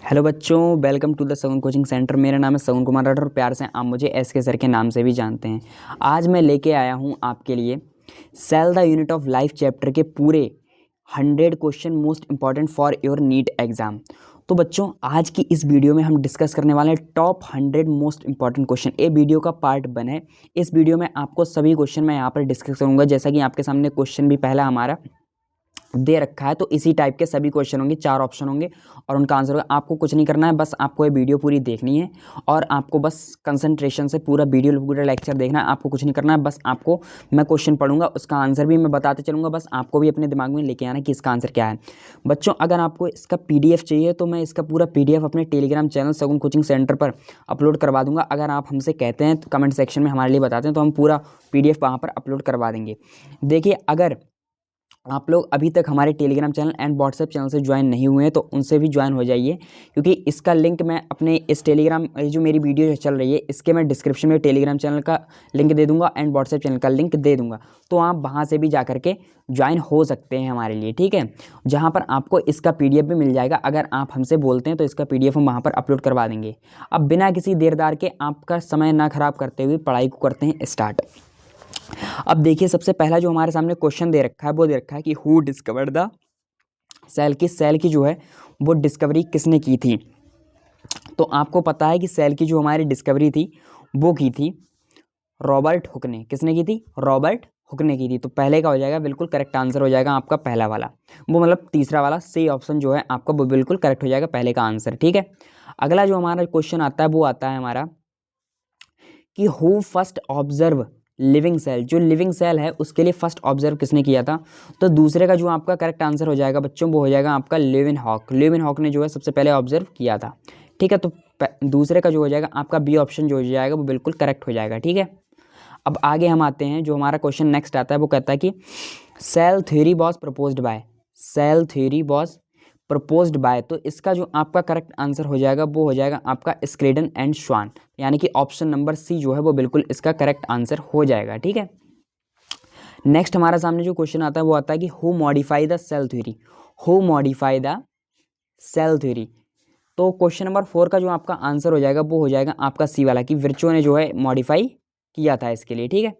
Hello बच्चों, welcome to the सगुन coaching centre. मेरा नाम है सगुन कुमार राठौर और प्यार से आप मुझे एस के सर के नाम से भी जानते हैं। आज मैं लेके आया हूँ आपके लिए cell the unit of life chapter के पूरे 100 question most important for your NEET exam. तो बच्चों, आज की इस वीडियो में हम डिस्कस करने वाले हैं टॉप 100 मोस्ट इंपॉर्टेंट क्वेश्चन। ये वीडियो का पार्ट 1 है। इस वीडियो में आपको सभी क्वेश्चन मैं यहाँ पर डिस्कस करूँगा। जैसा कि आपके सामने क्वेश्चन भी पहला हमारा दे रखा है, तो इसी टाइप के सभी क्वेश्चन होंगे, 4 ऑप्शन होंगे और उनका आंसर होगा। आपको कुछ नहीं करना है, बस आपको ये वीडियो पूरी देखनी है और आपको बस कंसंट्रेशन से पूरा लेक्चर देखना है। आपको कुछ नहीं करना है, बस आपको मैं क्वेश्चन पढ़ूंगा, उसका आंसर भी मैं बताते चलूँगा। बस आपको भी अपने दिमाग में लेके आना कि इसका आंसर क्या है। बच्चों, अगर आपको इसका PDF चाहिए तो मैं इसका पूरा PDF अपने टेलीग्राम चैनल सगुन कोचिंग सेंटर पर अपलोड करवा दूंगा। अगर आप हमसे कहते हैं तो कमेंट सेक्शन में हमारे लिए बताते हैं, तो हम पूरा PDF वहाँ पर अपलोड करवा देंगे। देखिए, अगर आप लोग अभी तक हमारे Telegram channel and WhatsApp channel से ज्वाइन नहीं हुए हैं तो उनसे भी ज्वाइन हो जाइए, क्योंकि इसका लिंक मैं अपने इस टेलीग्राम जो मेरी वीडियो चल रही है इसके मैं डिस्क्रिप्शन में टेलीग्राम चैनल का लिंक दे दूंगा एंड व्हाट्सएप चैनल का लिंक दे दूंगा, तो आप वहाँ से भी जा करके ज्वाइन हो सकते हैं हमारे लिए, ठीक है। जहाँ पर आपको इसका PDF भी मिल जाएगा। अगर आप हमसे बोलते हैं तो इसका PDF हम वहाँ पर अपलोड करवा देंगे। अब बिना किसी देरदार के आपका समय ना खराब करते हुए पढ़ाई को करते हैं स्टार्ट। अब देखिए, सबसे पहला जो हमारे सामने क्वेश्चन दे रखा है वो दे रखा है कि हु डिस्कवर्ड द सेल। की सेल की जो है वो डिस्कवरी किसने की थी। तो आपको पता है कि सेल की जो हमारी डिस्कवरी थी वो की थी रॉबर्ट हुक ने। किसने की थी? रॉबर्ट हुक ने की थी। तो पहले का हो जाएगा बिल्कुल करेक्ट आंसर हो जाएगा आपका पहला वाला, वो मतलब तीसरा वाला सी ऑप्शन जो है आपका वो बिल्कुल करेक्ट हो जाएगा पहले का आंसर, ठीक है। अगला जो हमारा क्वेश्चन आता है वो आता है हमारा कि who first observe living cell. जो लिविंग सेल है उसके लिए फर्स्ट ऑब्जर्व किसने किया था। तो दूसरे का जो आपका करेक्ट आंसर हो जाएगा बच्चों वो हो जाएगा आपका लेवेनहॉक। लेवेनहॉक ने जो है सबसे पहले ऑब्जर्व किया था, ठीक है। तो दूसरे का जो हो जाएगा आपका बी ऑप्शन जो हो जाएगा वो बिल्कुल करेक्ट हो जाएगा, ठीक है। अब आगे हम आते हैं, जो हमारा क्वेश्चन नेक्स्ट आता है वो कहता है कि cell theory was proposed by. Cell theory was proposed by, तो इसका जो आपका करेक्ट आंसर हो जाएगा वो हो जाएगा आपका स्क्रेडन एंड श्वान, यानी कि ऑप्शन नंबर सी जो है वो बिल्कुल इसका करेक्ट आंसर हो जाएगा, ठीक है। नेक्स्ट हमारे सामने जो क्वेश्चन आता है वो आता है कि who modify the cell theory. Who modify the cell theory. तो क्वेश्चन नंबर 4 का जो आपका आंसर हो जाएगा वो हो जाएगा आपका सी वाला, कि विर्चो ने जो है मॉडिफाई किया था इसके लिए, ठीक है।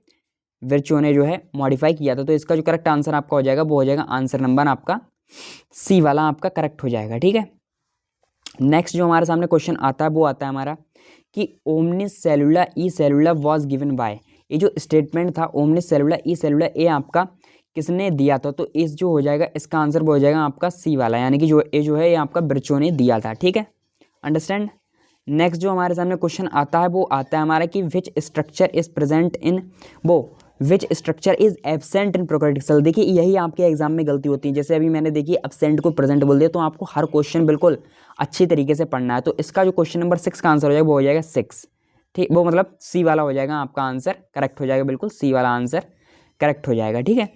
विर्चो ने जो है मॉडिफाई किया था, तो इसका जो करेक्ट आंसर आपका हो जाएगा वो हो जाएगा आंसर नंबर आपका सी वाला आपका करेक्ट हो जाएगा, ठीक है। नेक्स्ट जो हमारे सामने क्वेश्चन आता है वो आता है हमारा कि omnis cellular e cellular was given by. ये जो स्टेटमेंट था ओमनिस सेलुलर ई सेलुलर, ये आपका किसने दिया था। तो इस जो हो जाएगा इसका आंसर वो हो जाएगा आपका सी वाला, यानी कि जो है ये आपका विर्चो ने दिया था, ठीक है। अंडरस्टैंड। नेक्स्ट जो हमारे सामने क्वेश्चन आता है वो आता है हमारा कि which structure is present in which structure is absent in prokaryotic cell. देखिए, यही आपके एग्जाम में गलती होती है। जैसे अभी मैंने देखिए एब्सेंट को प्रेजेंट बोल दिया, तो आपको हर क्वेश्चन बिल्कुल अच्छी तरीके से पढ़ना है। तो इसका जो क्वेश्चन नंबर 6 का आंसर हो जाएगा वो हो जाएगा 6, ठीक। वो मतलब सी वाला हो जाएगा आपका आंसर करेक्ट हो जाएगा, बिल्कुल सी वाला आंसर करेक्ट हो जाएगा, ठीक है।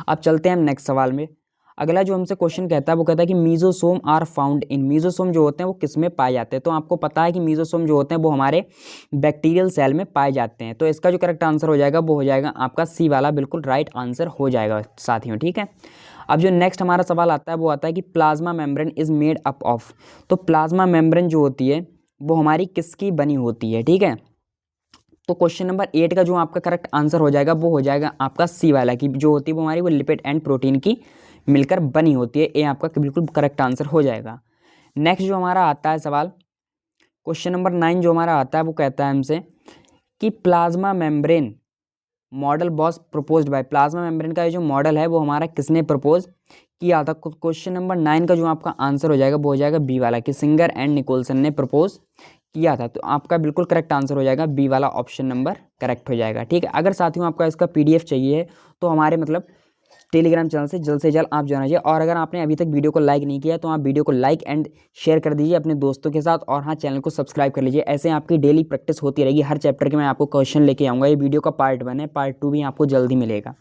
अब चलते हैं हम नेक्स्ट सवाल में। अगला जो हमसे क्वेश्चन कहता है वो कहता है कि mesosome are found in. Mesosome जो होते हैं वो किस में पाए जाते हैं। तो आपको पता है कि मीजोसोम जो होते हैं वो हमारे बैक्टीरियल सेल में पाए जाते हैं। तो इसका जो करेक्ट आंसर हो जाएगा वो हो जाएगा आपका सी वाला, बिल्कुल राइट आंसर हो जाएगा साथियों, ठीक है। अब जो नेक्स्ट हमारा सवाल आता है वो आता है कि plasma membrane is made up of. तो प्लाज्मा मेम्ब्रेन जो होती है वो हमारी किसकी बनी होती है, ठीक है। तो क्वेश्चन नंबर 8 का जो आपका करेक्ट आंसर हो जाएगा वो हो जाएगा आपका सी वाला, की जो होती है वो हमारी वो लिपिड एंड प्रोटीन की मिलकर बनी होती है। ये आपका बिल्कुल करेक्ट आंसर हो जाएगा। नेक्स्ट जो हमारा आता है सवाल, क्वेश्चन नंबर 9 जो हमारा आता है वो कहता है हमसे कि plasma membrane model was proposed bye. Plasma membrane का जो मॉडल है वो हमारा किसने प्रपोज किया था। क्वेश्चन नंबर 9 का जो आपका आंसर हो जाएगा वो हो जाएगा बी वाला, कि सिंगर एंड निकोलसन ने प्रपोज किया था। तो आपका बिल्कुल करेक्ट आंसर हो जाएगा बी वाला, ऑप्शन नंबर करेक्ट हो जाएगा, ठीक है। अगर साथियों आपका इसका PDF चाहिए तो हमारे मतलब टेलीग्राम चैनल से जल्द आप जाना चाहिए। और अगर आपने अभी तक वीडियो को लाइक नहीं किया तो आप वीडियो को लाइक एंड शेयर कर दीजिए अपने दोस्तों के साथ, और हाँ, चैनल को सब्सक्राइब कर लीजिए। ऐसे आपकी डेली प्रैक्टिस होती रहेगी। हर चैप्टर के मैं आपको क्वेश्चन लेके आऊँगा। ये वीडियो का पार्ट 1 है, पार्ट 2 भी आपको जल्द ही मिलेगा।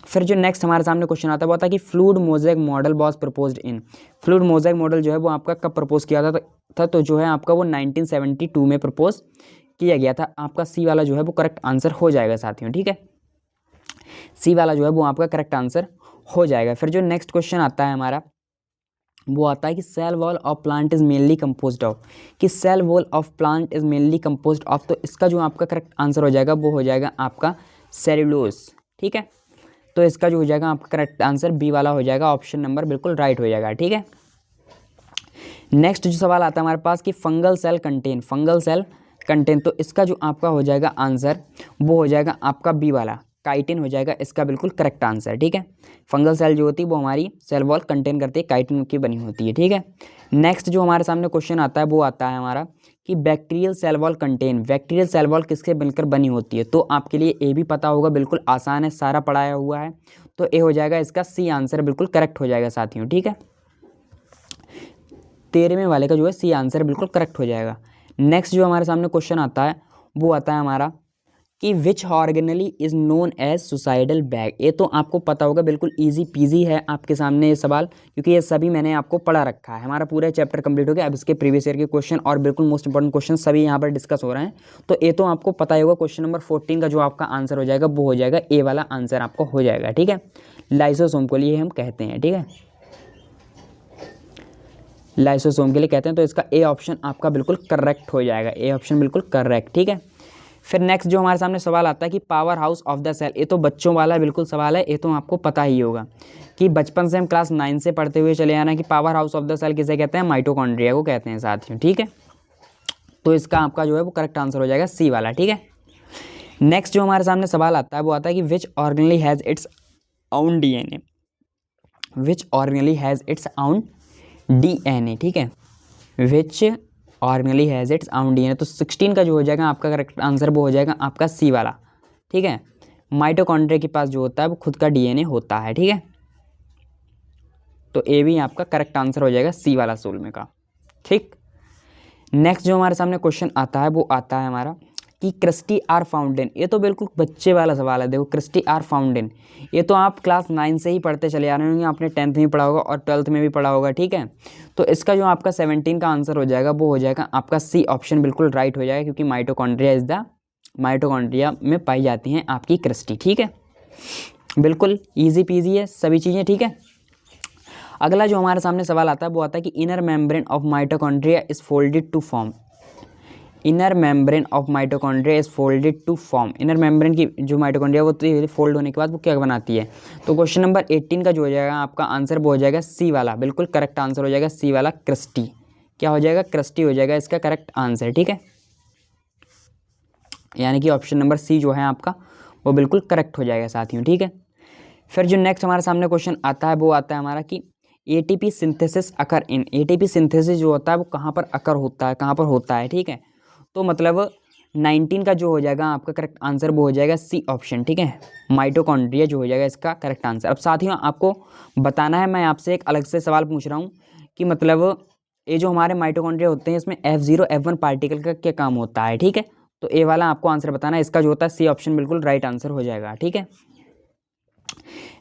फिर जो नेक्स्ट हमारे सामने क्वेश्चन आता है वो आता है कि fluid mosaic model was proposed in. Fluid mosaic model जो है वो आपका कब प्रपोज किया था। तो जो है आपका वो 1972 में प्रपोज किया गया था। आपका सी वाला जो है वो करेक्ट आंसर हो जाएगा साथियों, ठीक है। सी वाला जो है वो आपका करेक्ट आंसर हो जाएगा। फिर जो नेक्स्ट क्वेश्चन आता है हमारा वो आता है कि cell wall of plant is mainly composed of, कि cell wall of plant is mainly composed of, तो इसका जो आपका करेक्ट आंसर हो जाएगा वो हो जाएगा आपका सेल्यूलोज। ठीक है, तो इसका जो हो जाएगा आपका करेक्ट आंसर बी वाला हो जाएगा, ऑप्शन नंबर बिल्कुल राइट हो जाएगा। ठीक है, नेक्स्ट जो सवाल आता है हमारे पास कि फंगल सेल कंटेन, तो इसका जो आपका हो जाएगा आंसर वो हो जाएगा आपका बी वाला, काइटिन हो जाएगा इसका बिल्कुल करेक्ट आंसर। ठीक है, फंगल सेल जो होती है वो हमारी सेल वॉल कंटेन करती है, काइटिन की बनी होती है। ठीक है, नेक्स्ट जो हमारे सामने क्वेश्चन आता है वो आता है हमारा कि bacterial cell wall contain, bacterial cell wall किसके मिलकर बनी होती है, तो आपके लिए ए भी पता होगा, बिल्कुल आसान है, सारा पढ़ाया हुआ है, तो ए हो जाएगा इसका सी आंसर बिल्कुल करेक्ट हो जाएगा साथियों। ठीक है, 13वें वाले का जो है सी आंसर बिल्कुल करेक्ट हो जाएगा। नेक्स्ट जो हमारे सामने क्वेश्चन आता है वो आता है हमारा कि which organelle is known as suicidal bag, ये तो आपको पता होगा, बिल्कुल इजी पीजी है आपके सामने ये सवाल, क्योंकि ये सभी मैंने आपको पढ़ा रखा है। हमारा पूरा चैप्टर कंप्लीट हो गया, अब इसके प्रीवियस ईयर के क्वेश्चन और बिल्कुल मोस्ट इंपॉर्टेंट क्वेश्चन सभी यहाँ पर डिस्कस हो रहे हैं, तो ये तो आपको पता ही होगा। क्वेश्चन नंबर 14 का जो आपका आंसर हो जाएगा वो हो जाएगा ए वाला आंसर आपको हो जाएगा। ठीक है, लाइसोसोम को लिए हम कहते हैं। ठीक है, लाइसोसोम के लिए कहते हैं, तो इसका ए ऑप्शन आपका बिल्कुल करेक्ट हो जाएगा, ए ऑप्शन बिल्कुल करेक्ट। ठीक है, फिर नेक्स्ट जो हमारे सामने सवाल आता है कि power house of the cell, ये तो बच्चों वाला बिल्कुल सवाल है, ये तो आपको पता ही होगा कि बचपन से हम क्लास 9 से पढ़ते हुए चले आना कि power house of the cell किसे कहते हैं, माइटोकॉन्ड्रिया को कहते हैं साथियों। ठीक है, तो इसका आपका जो है वो करेक्ट आंसर हो जाएगा सी वाला। ठीक है, नेक्स्ट जो हमारे सामने सवाल आता है वो आता है कि which organelle has its own DNA, which organelle has its own DNA. ठीक है, which organelle has its own DNA, तो 16 का जो हो जाएगा आपका करेक्ट आंसर वो हो जाएगा आपका सी वाला। ठीक है, माइटोकॉन्ड्रिया के पास जो होता है वो खुद का डीएनए होता है। ठीक है, तो ए भी आपका करेक्ट आंसर हो जाएगा सी वाला सोल में का। ठीक, नेक्स्ट जो हमारे सामने क्वेश्चन आता है वो आता है हमारा कि क्रिस्टी आर फाउंटेन, ये तो बिल्कुल बच्चे वाला सवाल है। देखो क्रिस्टी आर फाउंटेन, ये तो आप क्लास 9 से ही पढ़ते चले आ रहे होंगे, आपने 10th में भी पढ़ा होगा और 12th में भी पढ़ा होगा। ठीक है, तो इसका जो आपका 17 का आंसर हो जाएगा वो हो जाएगा आपका सी ऑप्शन बिल्कुल राइट हो जाएगा, क्योंकि माइटोकॉन्ड्रिया में पाई जाती हैं आपकी क्रिस्टी। ठीक है, बिल्कुल ईजी पीजी है सभी चीज़ें। ठीक है, अगला जो हमारे सामने सवाल आता है वो आता है कि inner membrane of mitochondria is folded to form, inner membrane of mitochondria is folded to form, inner membrane की जो माइटोकॉन्ड्रिया वो फोल्ड होने के बाद वो क्या बनाती है, तो क्वेश्चन नंबर 18 का जो हो जाएगा आपका आंसर वो हो जाएगा सी वाला, बिल्कुल करेक्ट आंसर हो जाएगा सी वाला, क्रिस्टी। क्या हो जाएगा, क्रिस्टी हो जाएगा इसका करेक्ट आंसर। ठीक है, यानी कि ऑप्शन नंबर सी जो है आपका वो बिल्कुल करेक्ट हो जाएगा साथियों। ठीक है, फिर जो नेक्स्ट हमारे सामने क्वेश्चन आता है वो आता है हमारा कि एटीपी सिंथेसिस अकर इन, एटीपी सिंथेसिस जो होता है वो कहाँ पर अकर होता है, कहाँ पर होता है। ठीक है, तो मतलब 19 का जो हो जाएगा आपका करेक्ट आंसर वो हो जाएगा सी ऑप्शन। ठीक है, माइटोकॉन्ड्रिया जो हो जाएगा इसका करेक्ट आंसर। अब साथियों आपको बताना है, मैं आपसे एक अलग से सवाल पूछ रहा हूँ कि मतलब ये जो हमारे माइटोकॉन्ड्रिया होते हैं इसमें F0 F1 पार्टिकल का क्या काम होता है। ठीक है, तो ए वाला आपको आंसर बताना है, इसका जो होता है सी ऑप्शन बिल्कुल राइट आंसर हो जाएगा। ठीक है,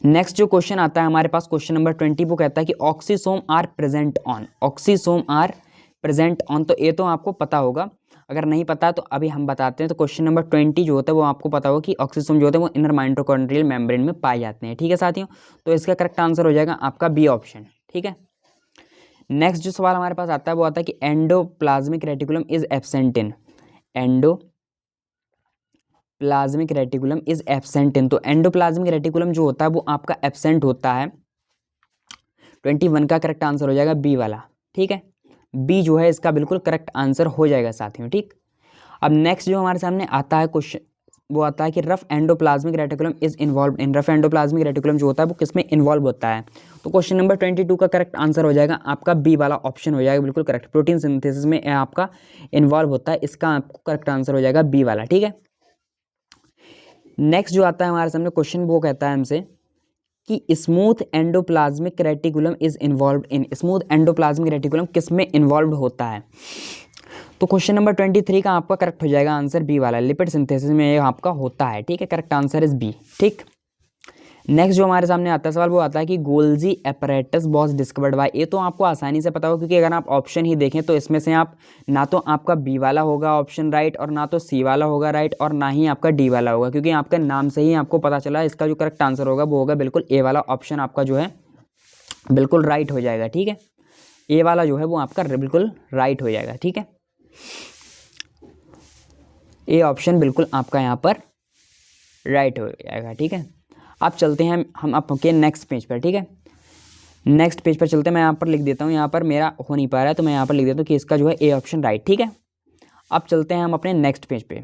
नेक्स्ट जो क्वेश्चन आता है हमारे पास क्वेश्चन नंबर 20, वो कहता है कि oxysome are present on, oxysome are present on, तो ये तो आपको पता होगा, अगर नहीं पता तो अभी हम बताते हैं। तो क्वेश्चन नंबर 20 जो होता है वो आपको पता होगा कि ऑक्सीसोम जो होते हैं वो इनर माइटोकॉन्ड्रियल मेम्ब्रेन में पाए जाते हैं। ठीक है साथियों, तो इसका करेक्ट आंसर हो जाएगा आपका बी ऑप्शन। ठीक है, नेक्स्ट जो सवाल हमारे पास आता है वो आता है कि endoplasmic reticulum is absent in, endoplasmic reticulum is absent इन, तो एंडोप्लाज्मिक रेटिकुलम जो होता है वो आपका एब्सेंट होता है। 21 का करेक्ट आंसर हो जाएगा बी वाला। ठीक है, बी जो है इसका बिल्कुल करेक्ट आंसर हो जाएगा साथियों। ठीक, अब नेक्स्ट जो हमारे सामने आता है क्वेश्चन वो आता है कि rough endoplasmic reticulum is involve in, rough endoplasmic reticulum जो होता है वो किसमें इन्वॉल्व होता है, तो क्वेश्चन नंबर 22 का करेक्ट आंसर हो जाएगा आपका बी वाला ऑप्शन हो जाएगा बिल्कुल करेक्ट, प्रोटीन सिंथेसिस में आपका इन्वॉल्व होता है, इसका आपको करेक्ट आंसर हो जाएगा बी वाला। ठीक है, नेक्स्ट जो आता है हमारे सामने क्वेश्चन वो कहता है हमसे कि smooth endoplasmic reticulum is involve in, smooth endoplasmic reticulum किस में इन्वॉल्व होता है, तो क्वेश्चन नंबर 23 का आपका करेक्ट हो जाएगा आंसर बी वाला, लिपिड सिंथेसिस में ये आपका होता है। ठीक है, करेक्ट आंसर इज बी। ठीक, नेक्स्ट जो हमारे सामने आता है सवाल वो आता है कि Golgi apparatus was discovered by, ये तो आपको आसानी से पता होगा, क्योंकि अगर आप ऑप्शन ही देखें तो इसमें से आप ना तो आपका बी वाला होगा ऑप्शन राइट, और ना तो सी वाला होगा राइट, और ना ही आपका डी वाला होगा, क्योंकि आपके नाम से ही आपको पता चला इसका जो करेक्ट आंसर होगा वो होगा बिल्कुल ए वाला ऑप्शन आपका जो है बिल्कुल राइट हो जाएगा। ठीक है, ए वाला जो है वो आपका बिल्कुल राइट हो जाएगा। ठीक है, ए ऑप्शन बिल्कुल आपका यहाँ पर राइट हो जाएगा। ठीक है, अब चलते हैं हम आपके नेक्स्ट पेज पर। ठीक है, नेक्स्ट पेज पर चलते हैं। मैं यहाँ पर लिख देता हूँ, यहाँ पर मेरा हो नहीं पा रहा है तो मैं यहाँ पर लिख देता हूँ कि इसका जो है ए ऑप्शन राइट। ठीक है, अब चलते हैं हम अपने नेक्स्ट पेज पे।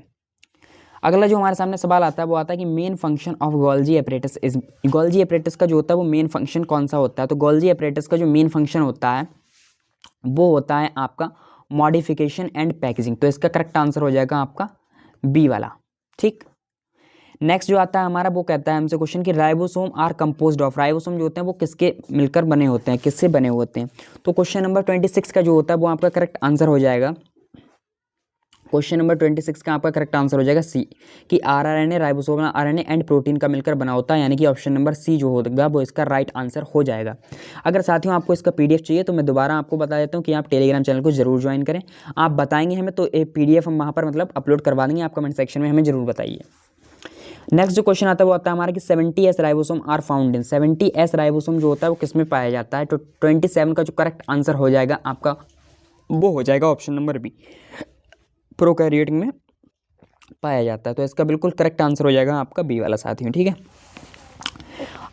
अगला जो हमारे सामने सवाल आता है वो आता है कि main function of Golgi apparatus is, Golgi apparatus का जो होता है वो मेन फंक्शन कौन सा होता है। तो गोल्जी एपरेटस का जो मेन फंक्शन होता है वो होता है आपका मॉडिफिकेशन एंड पैकेजिंग। तो इसका करेक्ट आंसर हो जाएगा आपका बी वाला। ठीक, नेक्स्ट जो आता है हमारा वो कहता है हमसे क्वेश्चन कि ribosome are composed of, ribosome जो होते हैं वो किसके मिलकर बने होते हैं, किससे बने होते हैं। तो क्वेश्चन नंबर 26 का जो होता है वो आपका करेक्ट आंसर हो जाएगा, क्वेश्चन नंबर 26 का आपका करेक्ट आंसर हो जाएगा सी, कि rRNA ribosomal RNA and protein का मिलकर बना होता है, यानी कि ऑप्शन नंबर सी जो होगा वो इसका राइट आंसर हो जाएगा। अगर साथियों आपको इसका पीडीएफ चाहिए तो मैं दोबारा आपको बता देता हूँ कि आप टेलीग्राम चैनल को जरूर ज्वाइन करें। आप बताएंगे हमें तो ये पीडीएफ हम वहाँ पर मतलब अपलोड करवा देंगे, आप कमेंट सेक्शन में हमें जरूर बताइए। नेक्स्ट जो क्वेश्चन आता है वो आता है हमारा कि 70S ribosome are found in, 70S ribosome जो होता है वो किसमें पाया जाता है। तो 27 का जो करेक्ट आंसर हो जाएगा आपका वो हो जाएगा ऑप्शन नंबर बी, प्रोकैरियोट में पाया जाता है। तो इसका बिल्कुल करेक्ट आंसर हो जाएगा आपका बी वाला साथियों। ठीक है,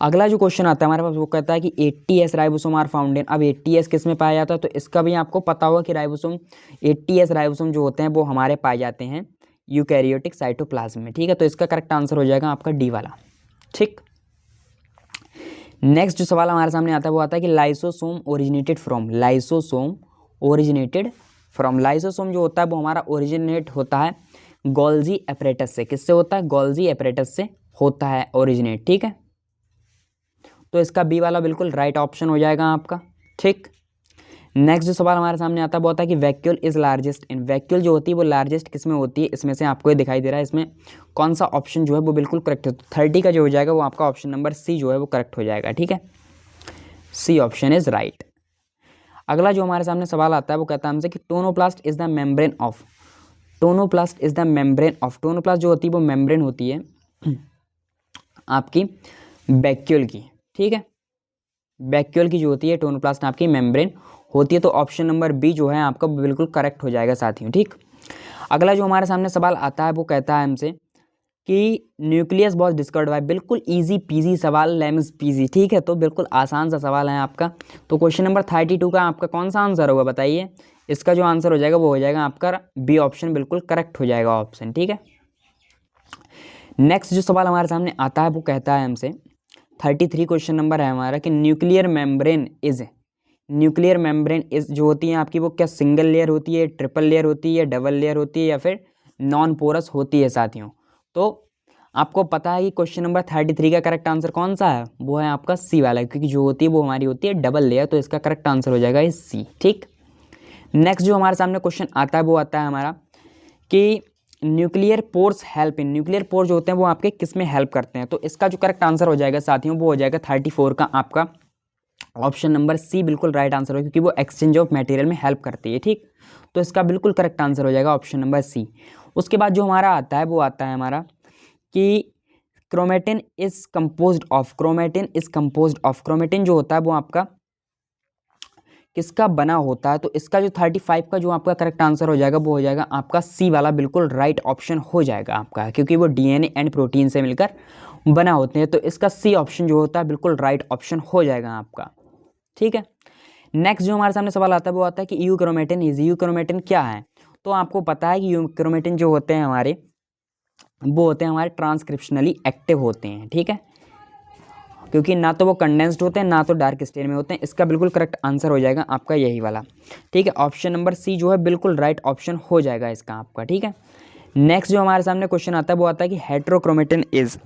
अगला जो क्वेश्चन आता है हमारे पास वो कहता है कि 80S राइबोसोम आर फाउंड इन। अब 80S किस में पाया जाता है, तो इसका भी आपको पता होगा कि राइबोसोम 80S राइबोसोम जो होते हैं वो हमारे पाए जाते हैं यूकैरियोटिक साइटोप्लाज्म में। ठीक है, तो इसका करेक्ट आंसर हो जाएगा आपका डी वाला। ठीक, नेक्स्ट जो सवाल हमारे सामने आता है वो आता है कि lysosome originated from, lysosome originated from, lysosome जो होता है वो हमारा ओरिजिनेट होता है गोल्जी एपरेटस से। किससे होता है, गोल्जी एपरेटस से होता है ओरिजिनेट। ठीक है, तो इसका बी वाला बिल्कुल राइट ऑप्शन हो जाएगा आपका। ठीक, नेक्स्ट जो सवाल हमारे सामने आता है वो होता है कि vacuole is largest in, vacuole जो होती है वो लार्जेस्ट किस में होती है, इसमें से आपको ये दिखाई दे रहा है, इसमें कौन सा ऑप्शन जो है वो बिल्कुल करेक्ट है। 30 का जो हो जाएगा वो आपका ऑप्शन नंबर सी जो है वो करेक्ट हो जाएगा। ठीक है, सी ऑप्शन इज राइट। अगला जो हमारे सामने सवाल आता है वो कहता है हमसे कि tonoplast is the membrane of, tonoplast is the membrane of, tonoplast जो होती है वो मेम्ब्रेन होती है आपकी वैक्यूल की। ठीक है, वैक्यूल की जो होती है टोनोप्लास्ट आपकी मेम्ब्रेन होती है। तो ऑप्शन नंबर बी जो है आपका बिल्कुल करेक्ट हो जाएगा साथियों। ठीक, अगला जो हमारे सामने सवाल आता है वो कहता है हमसे कि न्यूक्लियस वॉज डिस्कवर्ड बाय, बिल्कुल इजी पीजी सवाल, लेम्स पीजी। ठीक है, तो बिल्कुल आसान सा सवाल है आपका। तो क्वेश्चन नंबर 32 का आपका कौन सा आंसर होगा बताइए। इसका जो आंसर हो जाएगा वो हो जाएगा आपका बी ऑप्शन, बिल्कुल करेक्ट हो जाएगा ऑप्शन। ठीक है, नेक्स्ट जो सवाल हमारे सामने आता है वो कहता है हमसे 33 क्वेश्चन नंबर है हमारा कि nuclear membrane is, nuclear membrane is जो होती है आपकी वो क्या सिंगल लेयर होती है, ट्रिपल लेयर होती है, डबल लेयर होती है या फिर नॉन पोरस होती है साथियों। तो आपको पता है कि क्वेश्चन नंबर 33 का करेक्ट आंसर कौन सा है, वो है आपका सी वाला, क्योंकि जो होती है वो हमारी होती है डबल लेयर। तो इसका करेक्ट आंसर हो जाएगा इस सी। ठीक, नेक्स्ट जो हमारे सामने क्वेश्चन आता है वो आता है हमारा कि nuclear pores help in, nuclear pore जो होते हैं वो आपके किस में हेल्प करते हैं। तो इसका जो करेक्ट आंसर हो जाएगा साथियों वो हो जाएगा 34 का आपका ऑप्शन नंबर सी बिल्कुल राइट आंसर होगा, क्योंकि वो एक्सचेंज ऑफ मटेरियल में हेल्प करती है। ठीक, तो इसका बिल्कुल करेक्ट आंसर हो जाएगा ऑप्शन नंबर सी। उसके बाद जो हमारा आता है वो आता है हमारा कि chromatin is composed of, chromatin is composed of, chromatin जो होता है वो आपका किसका बना होता है। तो इसका जो 35 का जो आपका करेक्ट आंसर हो जाएगा वो हो जाएगा आपका सी वाला, बिल्कुल राइट ऑप्शन हो जाएगा आपका, क्योंकि वो डीएनए एंड प्रोटीन से मिलकर बना होते हैं। तो इसका सी ऑप्शन जो होता है बिल्कुल राइट ऑप्शन हो जाएगा आपका। ठीक है, नेक्स्ट जो हमारे सामने सवाल आता है वो आता है कि यूक्रोमेटिन इज, यूक्रोमेटिन क्या है। तो आपको पता है कि यूक्रोमेटिन जो होते हैं हमारे वो होते हैं हमारे ट्रांसक्रिप्शनली एक्टिव होते हैं। ठीक है, क्योंकि ना तो वो कंडेंस्ड होते हैं ना तो डार्क स्टेट में होते हैं। इसका बिल्कुल करेक्ट आंसर हो जाएगा आपका यही वाला। ठीक है, ऑप्शन नंबर सी जो है बिल्कुल राइट ऑप्शन हो जाएगा इसका आपका। ठीक है, नेक्स्ट जो हमारे सामने क्वेश्चन आता है वो आता है कि हेट्रोक्रोमेटिन इज,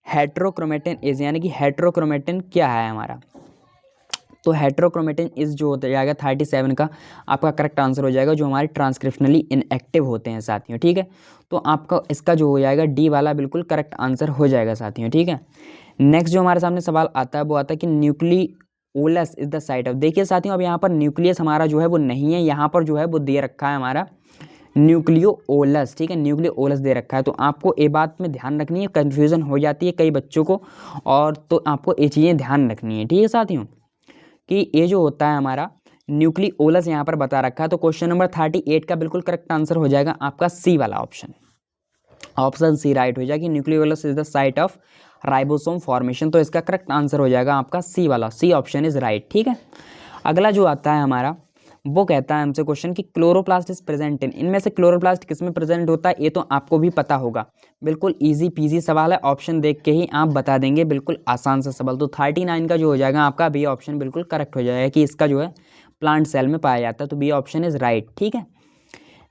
हेट्रोक्रोमेटिन इज यानी कि हेट्रोक्रोमेटिन क्या है हमारा। तो हेट्रोक्रोमेटिन इज जो हो जाएगा 37 का आपका करेक्ट आंसर हो जाएगा, जो हमारे ट्रांसक्रिप्शनली इनएक्टिव होते हैं साथियों। ठीक है, तो आपका इसका जो हो जाएगा डी वाला बिल्कुल करेक्ट आंसर हो जाएगा साथियों। ठीक है, नेक्स्ट जो हमारे सामने सवाल आता है वो आता है कि nucleolus is the site of, देखिए साथियों अब यहाँ पर न्यूक्लियस हमारा जो है वो नहीं है, यहाँ पर जो है वो दे रखा है हमारा न्यूक्लियोलस। ठीक है, न्यूक्लियोलस दे रखा है। तो आपको ये बात में ध्यान रखनी है, कन्फ्यूज़न हो जाती है कई बच्चों को, और तो आपको ये चीज़ें ध्यान रखनी है। ठीक है साथियों, कि ये जो होता है हमारा न्यूक्लियोलस यहाँ पर बता रखा है। तो क्वेश्चन नंबर 38 का बिल्कुल करेक्ट आंसर हो जाएगा आपका सी वाला ऑप्शन, ऑप्शन सी राइट हो जाएगी। Nucleolus is the site of ribosome formation. तो इसका करेक्ट आंसर हो जाएगा आपका सी वाला, सी ऑप्शन इज राइट। ठीक है, अगला जो आता है हमारा वो कहता है हमसे क्वेश्चन कि क्लोरोप्लास्ट इज प्रेजेंट इन, इनमें से क्लोरोप्लास्ट किस में प्रेजेंट होता है, ये तो आपको भी पता होगा। बिल्कुल इजी पीजी सवाल है, ऑप्शन देख के ही आप बता देंगे, बिल्कुल आसान सा सवाल। तो 39 का जो हो जाएगा आपका बी ऑप्शन बिल्कुल करेक्ट हो जाएगा कि इसका जो है प्लांट सेल में पाया जाता है। तो बी ऑप्शन इज राइट। ठीक है,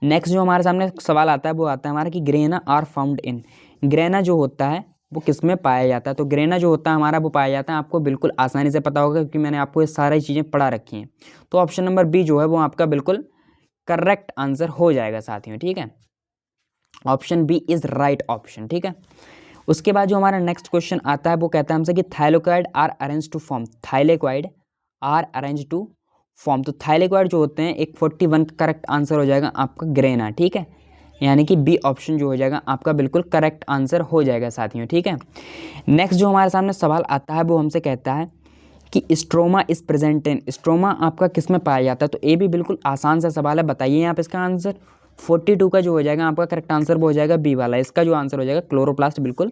नेक्स्ट जो हमारे सामने सवाल आता है वो आता है हमारा कि grana are found in, grana जो होता है वो किस में पाया जाता है। तो ग्रेना जो होता है हमारा वो पाया जाता है, आपको बिल्कुल आसानी से पता होगा क्योंकि मैंने आपको ये सारी चीज़ें पढ़ा रखी हैं। तो ऑप्शन नंबर बी जो है वो आपका बिल्कुल करेक्ट आंसर हो जाएगा साथियों। ठीक है, option B is right option. ठीक है, उसके बाद जो हमारा नेक्स्ट क्वेश्चन आता है वो कहता है हमसे कि thylakoid are arrange to form, thylakoid are arrange to form. तो थाइलेकोइड जो होते हैं एक 41 का करेक्ट आंसर हो जाएगा आपका ग्रेना। ठीक है, यानी कि बी ऑप्शन जो हो जाएगा आपका बिल्कुल करेक्ट आंसर हो जाएगा साथियों। ठीक है, नेक्स्ट जो हमारे सामने सवाल आता है वो हमसे कहता है कि stroma is present in, stroma आपका किस में पाया जाता है। तो ये भी बिल्कुल आसान सा सवाल है, बताइए आप इसका आंसर। 42 का जो हो जाएगा आपका करेक्ट आंसर वो हो जाएगा बी वाला, इसका जो आंसर हो जाएगा क्लोरोप्लास्ट, बिल्कुल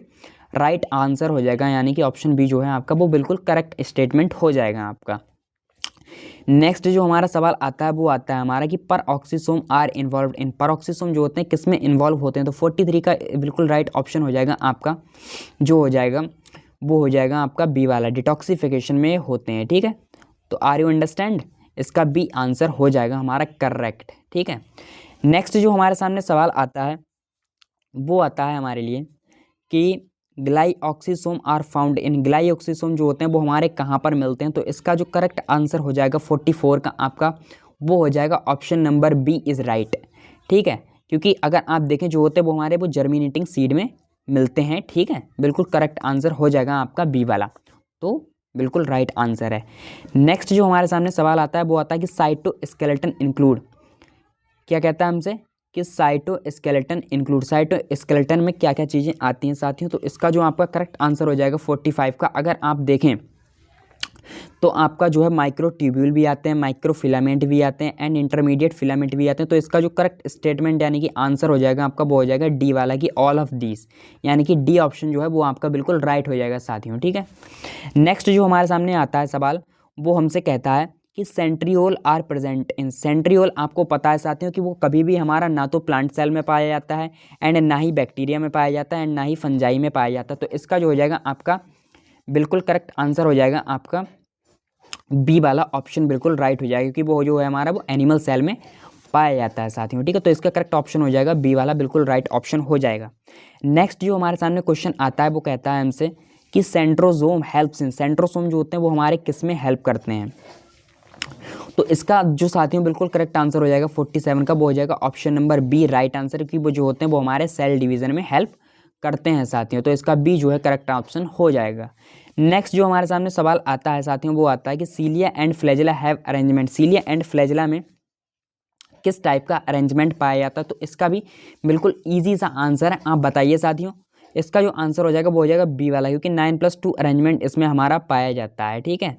राइट आंसर हो जाएगा। यानी कि ऑप्शन बी जो है आपका वो बिल्कुल करेक्ट स्टेटमेंट हो जाएगा आपका। नेक्स्ट जो हमारा सवाल आता है वो आता है हमारा कि peroxisome are involve in, peroxisome जो होते हैं किस में इन्वॉल्व होते हैं। तो 43 का बिल्कुल राइट ऑप्शन हो जाएगा आपका, जो हो जाएगा वो हो जाएगा आपका बी वाला, डिटॉक्सिफिकेशन में होते हैं। ठीक है, तो आर यू अंडरस्टैंड, इसका बी आंसर हो जाएगा हमारा करेक्ट। ठीक है, नेक्स्ट जो हमारे सामने सवाल आता है वो आता है हमारे लिए कि glyoxysome are found in, glyoxysome जो होते हैं वो हमारे कहाँ पर मिलते हैं। तो इसका जो करेक्ट आंसर हो जाएगा 44 का आपका वो हो जाएगा option number B is right. ठीक है, क्योंकि अगर आप देखें जो होते हैं वो हमारे वो जर्मिनेटिंग सीड में मिलते हैं। ठीक है, बिल्कुल करेक्ट आंसर हो जाएगा आपका बी वाला, तो बिल्कुल राइट आंसर है। नेक्स्ट जो हमारे सामने सवाल आता है वो आता है कि साइटोस्केलेटन इंक्लूड, क्या कहता है हमसे कि साइटोस्केलेटन इंक्लूड, साइटोस्केलेटन में क्या क्या चीज़ें आती हैं साथियों। तो इसका जो आपका करेक्ट आंसर हो जाएगा 45 का। अगर आप देखें तो आपका जो है माइक्रोट्यूब्यूल भी आते हैं, माइक्रोफिलामेंट भी आते हैं एंड इंटरमीडिएट फिलामेंट भी आते हैं। तो इसका जो करेक्ट स्टेटमेंट यानी कि आंसर हो जाएगा आपका वो हो जाएगा डी वाला कि ऑल ऑफ दीज, यानी कि डी ऑप्शन जो है वो आपका बिल्कुल राइट हो जाएगा साथियों। ठीक है, नेक्स्ट जो हमारे सामने आता है सवाल वो हमसे कहता है कि centriole are present in, centriole आपको पता है साथियों कि वो कभी भी हमारा ना तो प्लांट सेल में पाया जाता है एंड ना ही बैक्टीरिया में पाया जाता है एंड ना ही फंजाई में पाया जाता है। तो इसका जो हो जाएगा आपका बिल्कुल करेक्ट आंसर हो जाएगा आपका बी वाला ऑप्शन बिल्कुल राइट हो जाएगा, क्योंकि वो जो है हमारा वो एनिमल सेल में पाया जाता है साथियों। ठीक है, तो इसका करेक्ट ऑप्शन हो जाएगा बी वाला, बिल्कुल राइट ऑप्शन हो जाएगा। नेक्स्ट जो हमारे सामने क्वेश्चन आता है वो कहता है हमसे कि सेंट्रोसोम हेल्प्स इन, सेंट्रोसोम जो होते हैं वो हमारे किस में हेल्प करते हैं। तो इसका जो साथियों बिल्कुल करेक्ट आंसर हो जाएगा 47 का वो हो जाएगा option number B right answer, क्योंकि वो जो होते हैं वो हमारे सेल डिवीजन में हेल्प करते हैं साथियों। तो इसका बी जो है करेक्ट ऑप्शन हो जाएगा। नेक्स्ट जो हमारे सामने सवाल आता है साथियों वो आता है कि cilia and flagella have arrangement, cilia and flagella में किस टाइप का अरेंजमेंट पाया जाता है। तो इसका भी बिल्कुल ईजी सा आंसर है, आप बताइए साथियों। इसका जो आंसर हो जाएगा वो हो जाएगा बी वाला, क्योंकि 9+2 अरेंजमेंट इसमें हमारा पाया जाता है। ठीक है,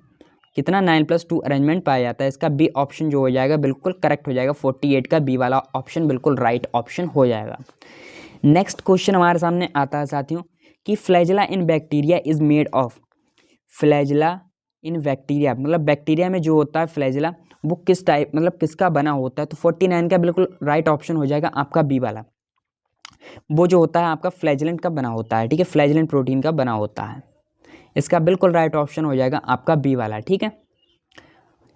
कितना 9+2 अरेंजमेंट पाया जाता है, इसका बी ऑप्शन जो हो जाएगा बिल्कुल करेक्ट हो जाएगा। 48 का बी वाला ऑप्शन बिल्कुल राइट ऑप्शन हो जाएगा। नेक्स्ट क्वेश्चन हमारे सामने आता है साथियों कि flagella in bacteria is made of, flagella in bacteria मतलब बैक्टीरिया में जो होता है फ्लैजिला वो किस टाइप मतलब किसका बना होता है। तो 49 का बिल्कुल राइट ऑप्शन हो जाएगा आपका बी वाला, वो जो होता है आपका फ्लैजिलेंट का बना होता है। ठीक है, फ्लैजिलेंट प्रोटीन का बना होता है, इसका बिल्कुल राइट ऑप्शन हो जाएगा आपका बी वाला। ठीक है,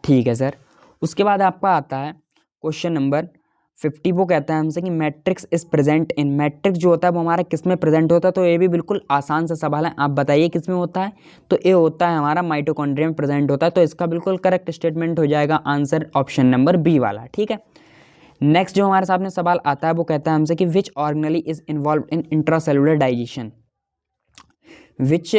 ठीक है सर। उसके बाद आपका आता है क्वेश्चन नंबर 50, वो कहता है हमसे कि matrix is present in, matrix जो होता है वो हमारा किस में प्रेजेंट होता है। तो ये भी बिल्कुल आसान सा सवाल है, आप बताइए किस में होता है। तो ये होता है हमारा माइटोकॉन्ड्रिया में प्रेजेंट होता है। तो इसका बिल्कुल करेक्ट स्टेटमेंट हो जाएगा आंसर ऑप्शन नंबर बी वाला। ठीक है, नेक्स्ट जो हमारे सामने सवाल आता है वो कहता है हमसे कि which organelle is involve in intracellular digestion, which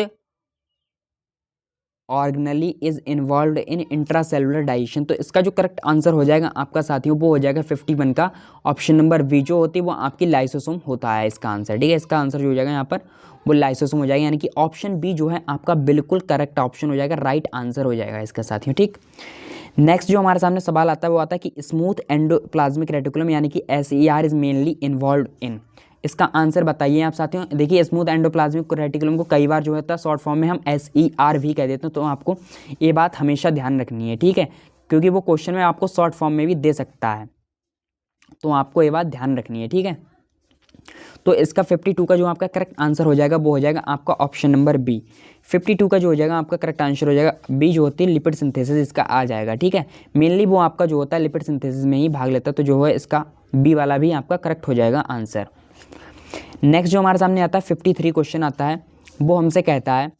organelle is involve in intracellular digestion. तो इसका जो करेक्ट आंसर हो जाएगा आपका साथियों वो हो जाएगा 51 का ऑप्शन नंबर बी, जो होती है वो आपकी लाइसोसोम होता है इसका आंसर। ठीक है, इसका आंसर जो हो जाएगा यहाँ पर वो लाइसोसोम हो जाएगा, यानी कि ऑप्शन बी जो है आपका बिल्कुल करेक्ट ऑप्शन हो जाएगा, राइट आंसर हो जाएगा इसका साथियों। ठीक, नेक्स्ट जो हमारे सामने सवाल आता है वो आता है कि स्मूथ एंडोप्लाज्मिक रेटिकुलम यानी कि SER is mainly involve in, इसका आंसर बताइए आप साथियों। देखिए स्मूथ एंडोप्लाज्मिक रेटिकुलम को कई बार जो होता है शॉर्ट फॉर्म में हम SER भी कह देते हैं, तो आपको ये बात हमेशा ध्यान रखनी है, ठीक है, क्योंकि वो क्वेश्चन में आपको शॉर्ट फॉर्म में भी दे सकता है, तो आपको ये बात ध्यान रखनी है, ठीक है। तो इसका 52 का जो आपका करेक्ट आंसर हो जाएगा वो हो जाएगा आपका ऑप्शन नंबर बी। 52 का जो हो जाएगा आपका करेक्ट आंसर हो जाएगा बी, जो होती है लिपिड सिंथेसिस, इसका आ जाएगा, ठीक है। मेनली वो आपका जो होता है लिपिड सिंथेसिस में ही भाग लेता है, तो जो है इसका बी वाला भी आपका करेक्ट हो जाएगा आंसर। नेक्स्ट जो हमारे सामने आता है 53 क्वेश्चन आता है, वो हमसे कहता है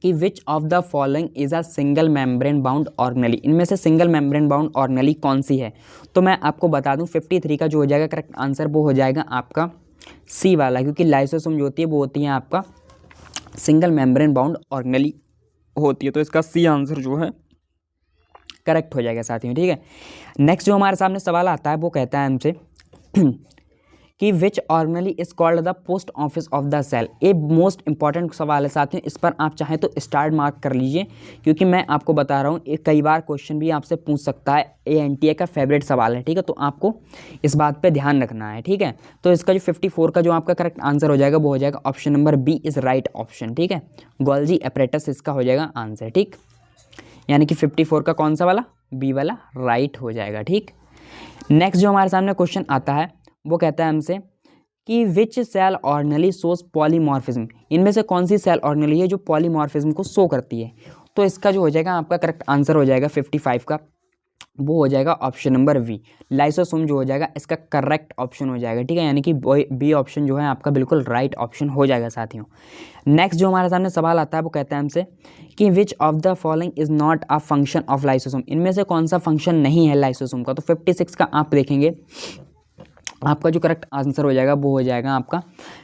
कि which of the following is a single membrane bound organelle, इनमें से सिंगल मेम्ब्रेन बाउंड ऑर्गेनेली कौन सी है। तो मैं आपको बता दूं 53 का जो हो जाएगा करेक्ट आंसर वो हो जाएगा आपका सी वाला, क्योंकि लाइसोसोम जो होती है वो होती है आपका सिंगल मेम्ब्रेन बाउंड ऑर्गेनेली होती है, तो इसका सी आंसर जो है करेक्ट हो जाएगा साथियों, ठीक है। नेक्स्ट जो हमारे सामने सवाल आता है वो कहता है हमसे कि which organelle is called the post office of the cell. ये मोस्ट इंपॉर्टेंट सवाल है साथियों, इस पर आप चाहें तो स्टार मार्क कर लीजिए, क्योंकि मैं आपको बता रहा हूँ ये कई बार क्वेश्चन भी आपसे पूछ सकता है, ANTA का फेवरेट सवाल है, ठीक है, तो आपको इस बात पे ध्यान रखना है, ठीक है। तो इसका जो 54 का जो आपका करेक्ट आंसर हो जाएगा वो हो जाएगा option number B is right option, ठीक है। गोल्जी एपरेटस इसका हो जाएगा आंसर, ठीक, यानी कि 54 का कौन सा वाला, बी वाला राइट हो जाएगा, ठीक। नेक्स्ट जो हमारे सामने क्वेश्चन आता है वो कहता है हमसे कि विच सेल ऑर्गेनेली शोज पॉलीमॉर्फिज्म, इनमें से कौन सी सेल ऑर्गेनेली है जो पॉलीमॉर्फिज्म को शो करती है। तो इसका जो हो जाएगा आपका करेक्ट आंसर हो जाएगा 55 का, वो हो जाएगा ऑप्शन नंबर वी, लाइसोसोम जो हो जाएगा इसका करेक्ट ऑप्शन हो जाएगा, ठीक है, यानी कि बी ऑप्शन जो है आपका बिल्कुल राइट ऑप्शन हो जाएगा साथियों। नेक्स्ट जो हमारे सामने सवाल आता है वो कहता है हमसे कि which of the following is not a function of lysosome, इनमें से कौन सा फंक्शन नहीं है लाइसोसोम का। तो 56 का आप देखेंगे आपका जो करेक्ट आंसर हो जाएगा वो हो जाएगा आपका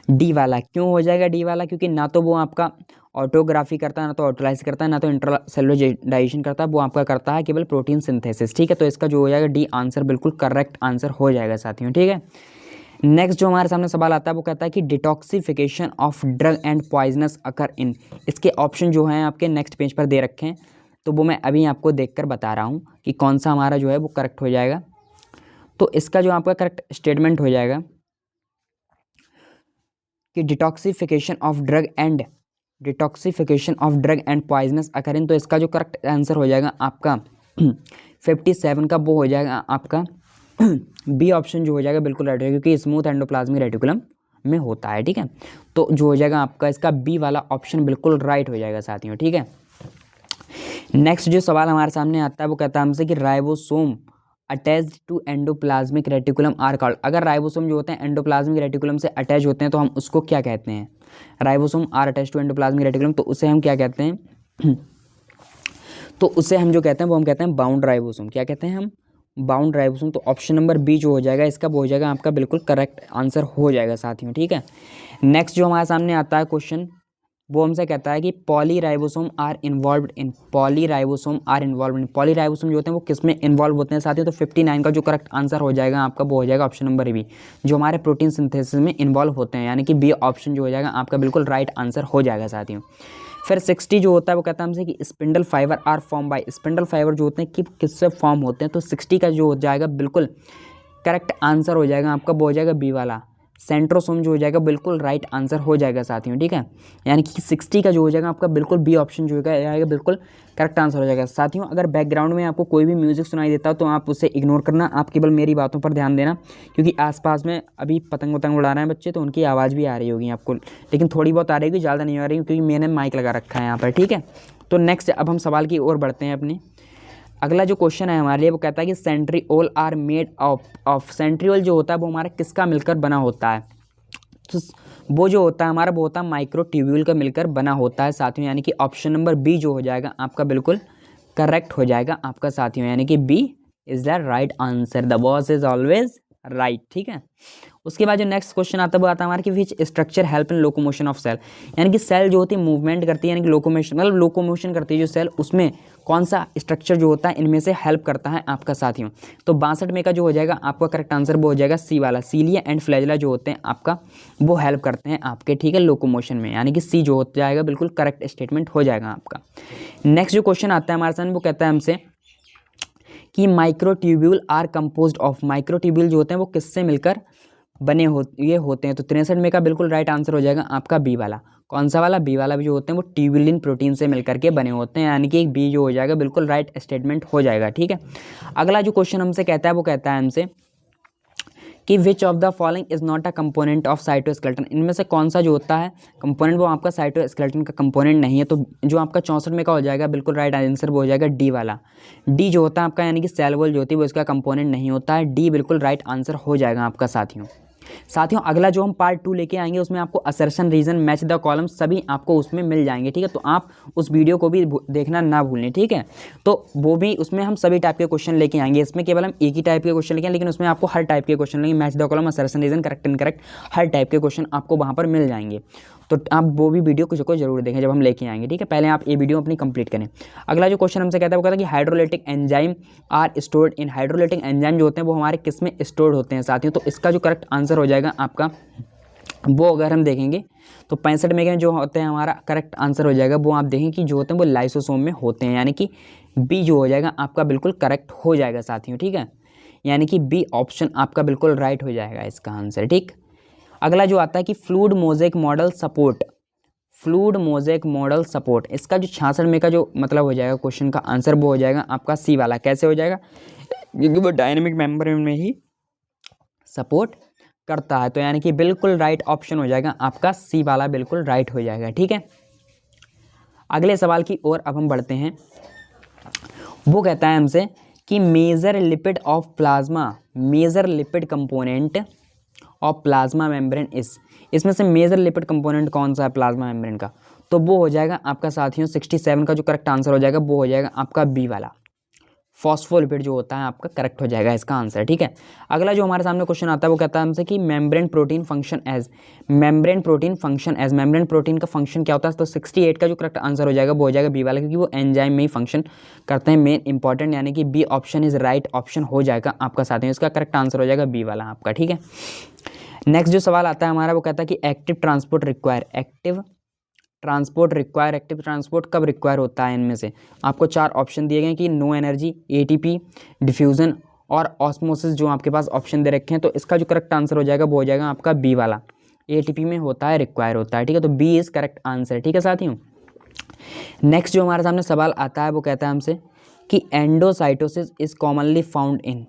डी वाला। क्यों हो जाएगा डी वाला, क्योंकि ना तो वो आपका ऑटोग्राफी करता है, ना तो ऑटोलाइज करता है, ना तो इंट्रासेलुलर डाइजेशन करता है, वो आपका करता है केवल प्रोटीन सिंथेसिस, ठीक है। तो इसका जो हो जाएगा डी आंसर बिल्कुल करेक्ट आंसर हो जाएगा साथियों, ठीक है। नेक्स्ट जो हमारे सामने सवाल आता है वो कहता है कि detoxification of drug and poisonous occur in, इसके ऑप्शन जो हैं आपके नेक्स्ट पेज पर दे रखे हैं, तो वो मैं अभी आपको देखकर बता रहा हूँ कि कौन सा हमारा जो है वो करेक्ट हो जाएगा। तो इसका जो आपका करेक्ट स्टेटमेंट हो जाएगा कि detoxification of drug and poisonous occur in, तो इसका जो करेक्ट आंसर हो जाएगा आपका 57 का वो हो जाएगा आपका बी ऑप्शन जो हो जाएगा बिल्कुल राइट है, क्योंकि स्मूथ एंडोप्लाज्मिक रेटिकुलम में होता है, ठीक है। तो जो हो जाएगा आपका इसका बी वाला ऑप्शन बिल्कुल राइट हो जाएगा साथियों, ठीक है। नेक्स्ट जो सवाल हमारे सामने आता है वो कहता है हमसे कि ribosome attached to endoplasmic reticulum are called, अगर राइबोसोम जो होते हैं एंडोप्लाज्मिक रेटिकुलम से अटैच होते हैं तो हम उसको क्या कहते हैं। Ribosome are attach to endoplasmic reticulum, तो उसे हम क्या कहते हैं तो उसे हम जो कहते हैं वो हम कहते हैं बाउंड राइबोसोम। क्या कहते हैं हम, बाउंड राइबोसोम। तो ऑप्शन नंबर बी जो हो जाएगा इसका वो हो जाएगा आपका बिल्कुल करेक्ट आंसर हो जाएगा साथियों, ठीक है। नेक्स्ट जो हमारे सामने आता है क्वेश्चन वो हमसे कहता है कि polyribosome are involved in, polyribosome जो होते हैं वो किस में इन्वॉल्व होते हैं साथियों। तो 59 का जो करेक्ट आंसर हो जाएगा आपका वो हो जाएगा ऑप्शन नंबर बी, जो हमारे प्रोटीन सिंथेसिस में इन्वॉल्व होते हैं, यानी कि बी ऑप्शन जो हो जाएगा आपका बिल्कुल राइट आंसर हो जाएगा साथियों। फिर 60 जो होता है वो कहता है हमसे कि spindle fibre are form by, spindle fibre जो होते हैं कि किससे फॉर्म होते हैं। तो 60 का जो हो जाएगा बिल्कुल करेक्ट आंसर हो जाएगा आपका वो हो जाएगा बी वाला, सेंट्रोसोम जो हो जाएगा बिल्कुल राइट आंसर हो जाएगा साथियों, ठीक है। यानी कि 60 का जो हो जाएगा आपका बिल्कुल बी ऑप्शन जो होगा आएगा बिल्कुल करेक्ट आंसर हो जाएगा साथियों। अगर बैकग्राउंड में आपको कोई भी म्यूजिक सुनाई देता हो तो आप उसे इग्नोर करना, आप केवल मेरी बातों पर ध्यान देना, क्योंकि आसपास में अभी पतंग उड़ा रहे हैं बच्चे, तो उनकी आवाज़ भी आ रही होगी आपको, लेकिन थोड़ी बहुत आ रही होगी, ज़्यादा नहीं आ रही, क्योंकि मैंने माइक लगा रखा है यहाँ पर, ठीक है। तो नेक्स्ट अब हम सवाल की ओर बढ़ते हैं अपने। अगला जो क्वेश्चन है हमारे लिए वो कहता है कि centriole are made of, centriole जो होता है वो हमारा किसका मिलकर बना होता है। तो वो जो होता है हमारा वो होता है माइक्रोट्यूब्यूल का मिलकर बना होता है साथियों, यानी कि ऑप्शन नंबर बी जो हो जाएगा आपका बिल्कुल करेक्ट हो जाएगा आपका साथियों, यानी कि B is the right answer, the boss is always right, ठीक है। उसके बाद जो नेक्स्ट क्वेश्चन आता है वो आता है हमारा कि which structure help in locomotion of cell, यानी कि सेल जो होती है मूवमेंट करती है, यानी कि लोकोमोशन मतलब लोकोमोशन करती है जो सेल, उसमें कौन सा स्ट्रक्चर जो होता है इनमें से हेल्प करता है आपका साथियों। तो 62 में का जो हो जाएगा आपका करेक्ट आंसर वो हो जाएगा सी वाला, सीलिया एंड फ्लैजिला जो होते हैं आपका वो हेल्प करते हैं आपके, ठीक है, लोकोमोशन में, यानी कि सी जो हो जाएगा बिल्कुल करेक्ट स्टेटमेंट हो जाएगा आपका। नेक्स्ट जो क्वेश्चन आता है हमारे सामने वो कहता है हमसे कि microtubule are composed of, microtubule जो होते हैं वो किससे मिलकर बने ये होते हैं। तो 63 में का बिल्कुल राइट आंसर हो जाएगा आपका बी वाला। कौन सा वाला? बी वाला भी जो होते हैं वो ट्यूबुलिन प्रोटीन से मिलकर के बने होते हैं, यानी कि एक बी जो हो जाएगा बिल्कुल राइट स्टेटमेंट हो जाएगा। ठीक है, अगला जो क्वेश्चन हमसे कहता है वो कहता है हमसे कि which of the following is not a component of cytoskeleton, इनमें से कौन सा जो होता है कंपोनेंट वो आपका साइटोस्केलेटन का कंपोनेंट नहीं है। तो जो आपका 64 में का हो जाएगा बिल्कुल राइट आंसर वो हो जाएगा डी वाला। डी जो होता है आपका यानी कि सेल वॉल जो होती है वो इसका कंपोनेंट नहीं होता है। डी बिल्कुल राइट आंसर हो जाएगा आपका साथियों। अगला जो हम पार्ट 2 लेके आएंगे उसमें आपको assertion, reason, match the column सभी आपको उसमें मिल जाएंगे। ठीक है, तो आप उस वीडियो को भी देखना ना भूलें। ठीक है, तो वो भी उसमें हम सभी टाइप के क्वेश्चन लेके आएंगे। इसमें केवल हम एक ही टाइप के क्वेश्चन लेके आएंगे, लेकिन उसमें आपको हर टाइप के क्वेश्चन लेंगे, match the column, assertion, reason, correct incorrect, हर टाइप के क्वेश्चन आपको वहाँ पर मिल जाएंगे। तो आप वो भी वीडियो को जरूर देखें जब हम लेके आएंगे। ठीक है, पहले आप ये वीडियो अपनी कंप्लीट करें। अगला जो क्वेश्चन हमसे कहता है वो कहता है कि hydrolytic enzyme are stored in, hydrolytic enzyme जो होते हैं वो हमारे किस में स्टोर्ड होते हैं साथियों। तो इसका जो करेक्ट आंसर हो जाएगा आपका वो अगर हम देखेंगे तो 65 में जो होते हैं हमारा करेक्ट आंसर हो जाएगा वो आप देखें कि जो होते हैं वो लाइसोसोम में होते हैं, यानी कि बी जो हो जाएगा आपका बिल्कुल करेक्ट हो जाएगा साथियों। ठीक है, यानी कि बी ऑप्शन आपका बिल्कुल राइट हो जाएगा इसका आंसर। ठीक, अगला जो आता है कि fluid mosaic model support, fluid mosaic model support, इसका जो 66 में का जो मतलब हो जाएगा क्वेश्चन का आंसर वो हो जाएगा आपका सी वाला। कैसे हो जाएगा? क्योंकि वो डायनेमिक मेम्ब्रेन में ही सपोर्ट करता है। तो यानी कि बिल्कुल राइट ऑप्शन हो जाएगा आपका सी वाला, बिल्कुल राइट हो जाएगा। ठीक है, अगले सवाल की ओर अब हम बढ़ते हैं। वो कहता है हमसे कि major lipid of plasma, major lipid component of plasma membrane is, इसमें से मेजर लिपिड कंपोनेंट कौन सा है प्लाज्मा मेम्ब्रेन का? तो वो हो जाएगा आपका साथियों 67 का जो करेक्ट आंसर हो जाएगा वो हो जाएगा आपका बी वाला, फॉस्फोलिपिड जो होता है आपका करेक्ट हो जाएगा इसका आंसर। ठीक है, अगला जो हमारे सामने क्वेश्चन आता है वो कहता है हमसे कि membrane protein function as, membrane protein function as, membrane protein का फंक्शन क्या होता है? तो 68 का जो करेक्ट आंसर हो जाएगा वो हो जाएगा बी वाला, क्योंकि वो एंजाइम में ही फंक्शन करते हैं मेन इंपॉर्टेंट, यानी कि B option is right option हो जाएगा आपका साथियों। इसका करेक्ट आंसर हो जाएगा बी वाला आपका। ठीक है, नेक्स्ट जो सवाल आता है हमारा वो कहता है कि active transport require, active transport require, active transport कब रिक्वायर होता है? इनमें से आपको 4 ऑप्शन दिए गए कि नो एनर्जी, एटीपी, डिफ्यूज़न और ऑस्मोसिस जो आपके पास ऑप्शन दे रखे हैं। तो इसका जो करेक्ट आंसर हो जाएगा वो हो जाएगा आपका बी वाला, एटीपी में होता है, रिक्वायर होता है। ठीक है, तो बी इज़ करेक्ट आंसर। ठीक है साथियों, नेक्स्ट जो हमारे सामने सवाल आता है वो कहता है हमसे कि endocytosis is commonly found in,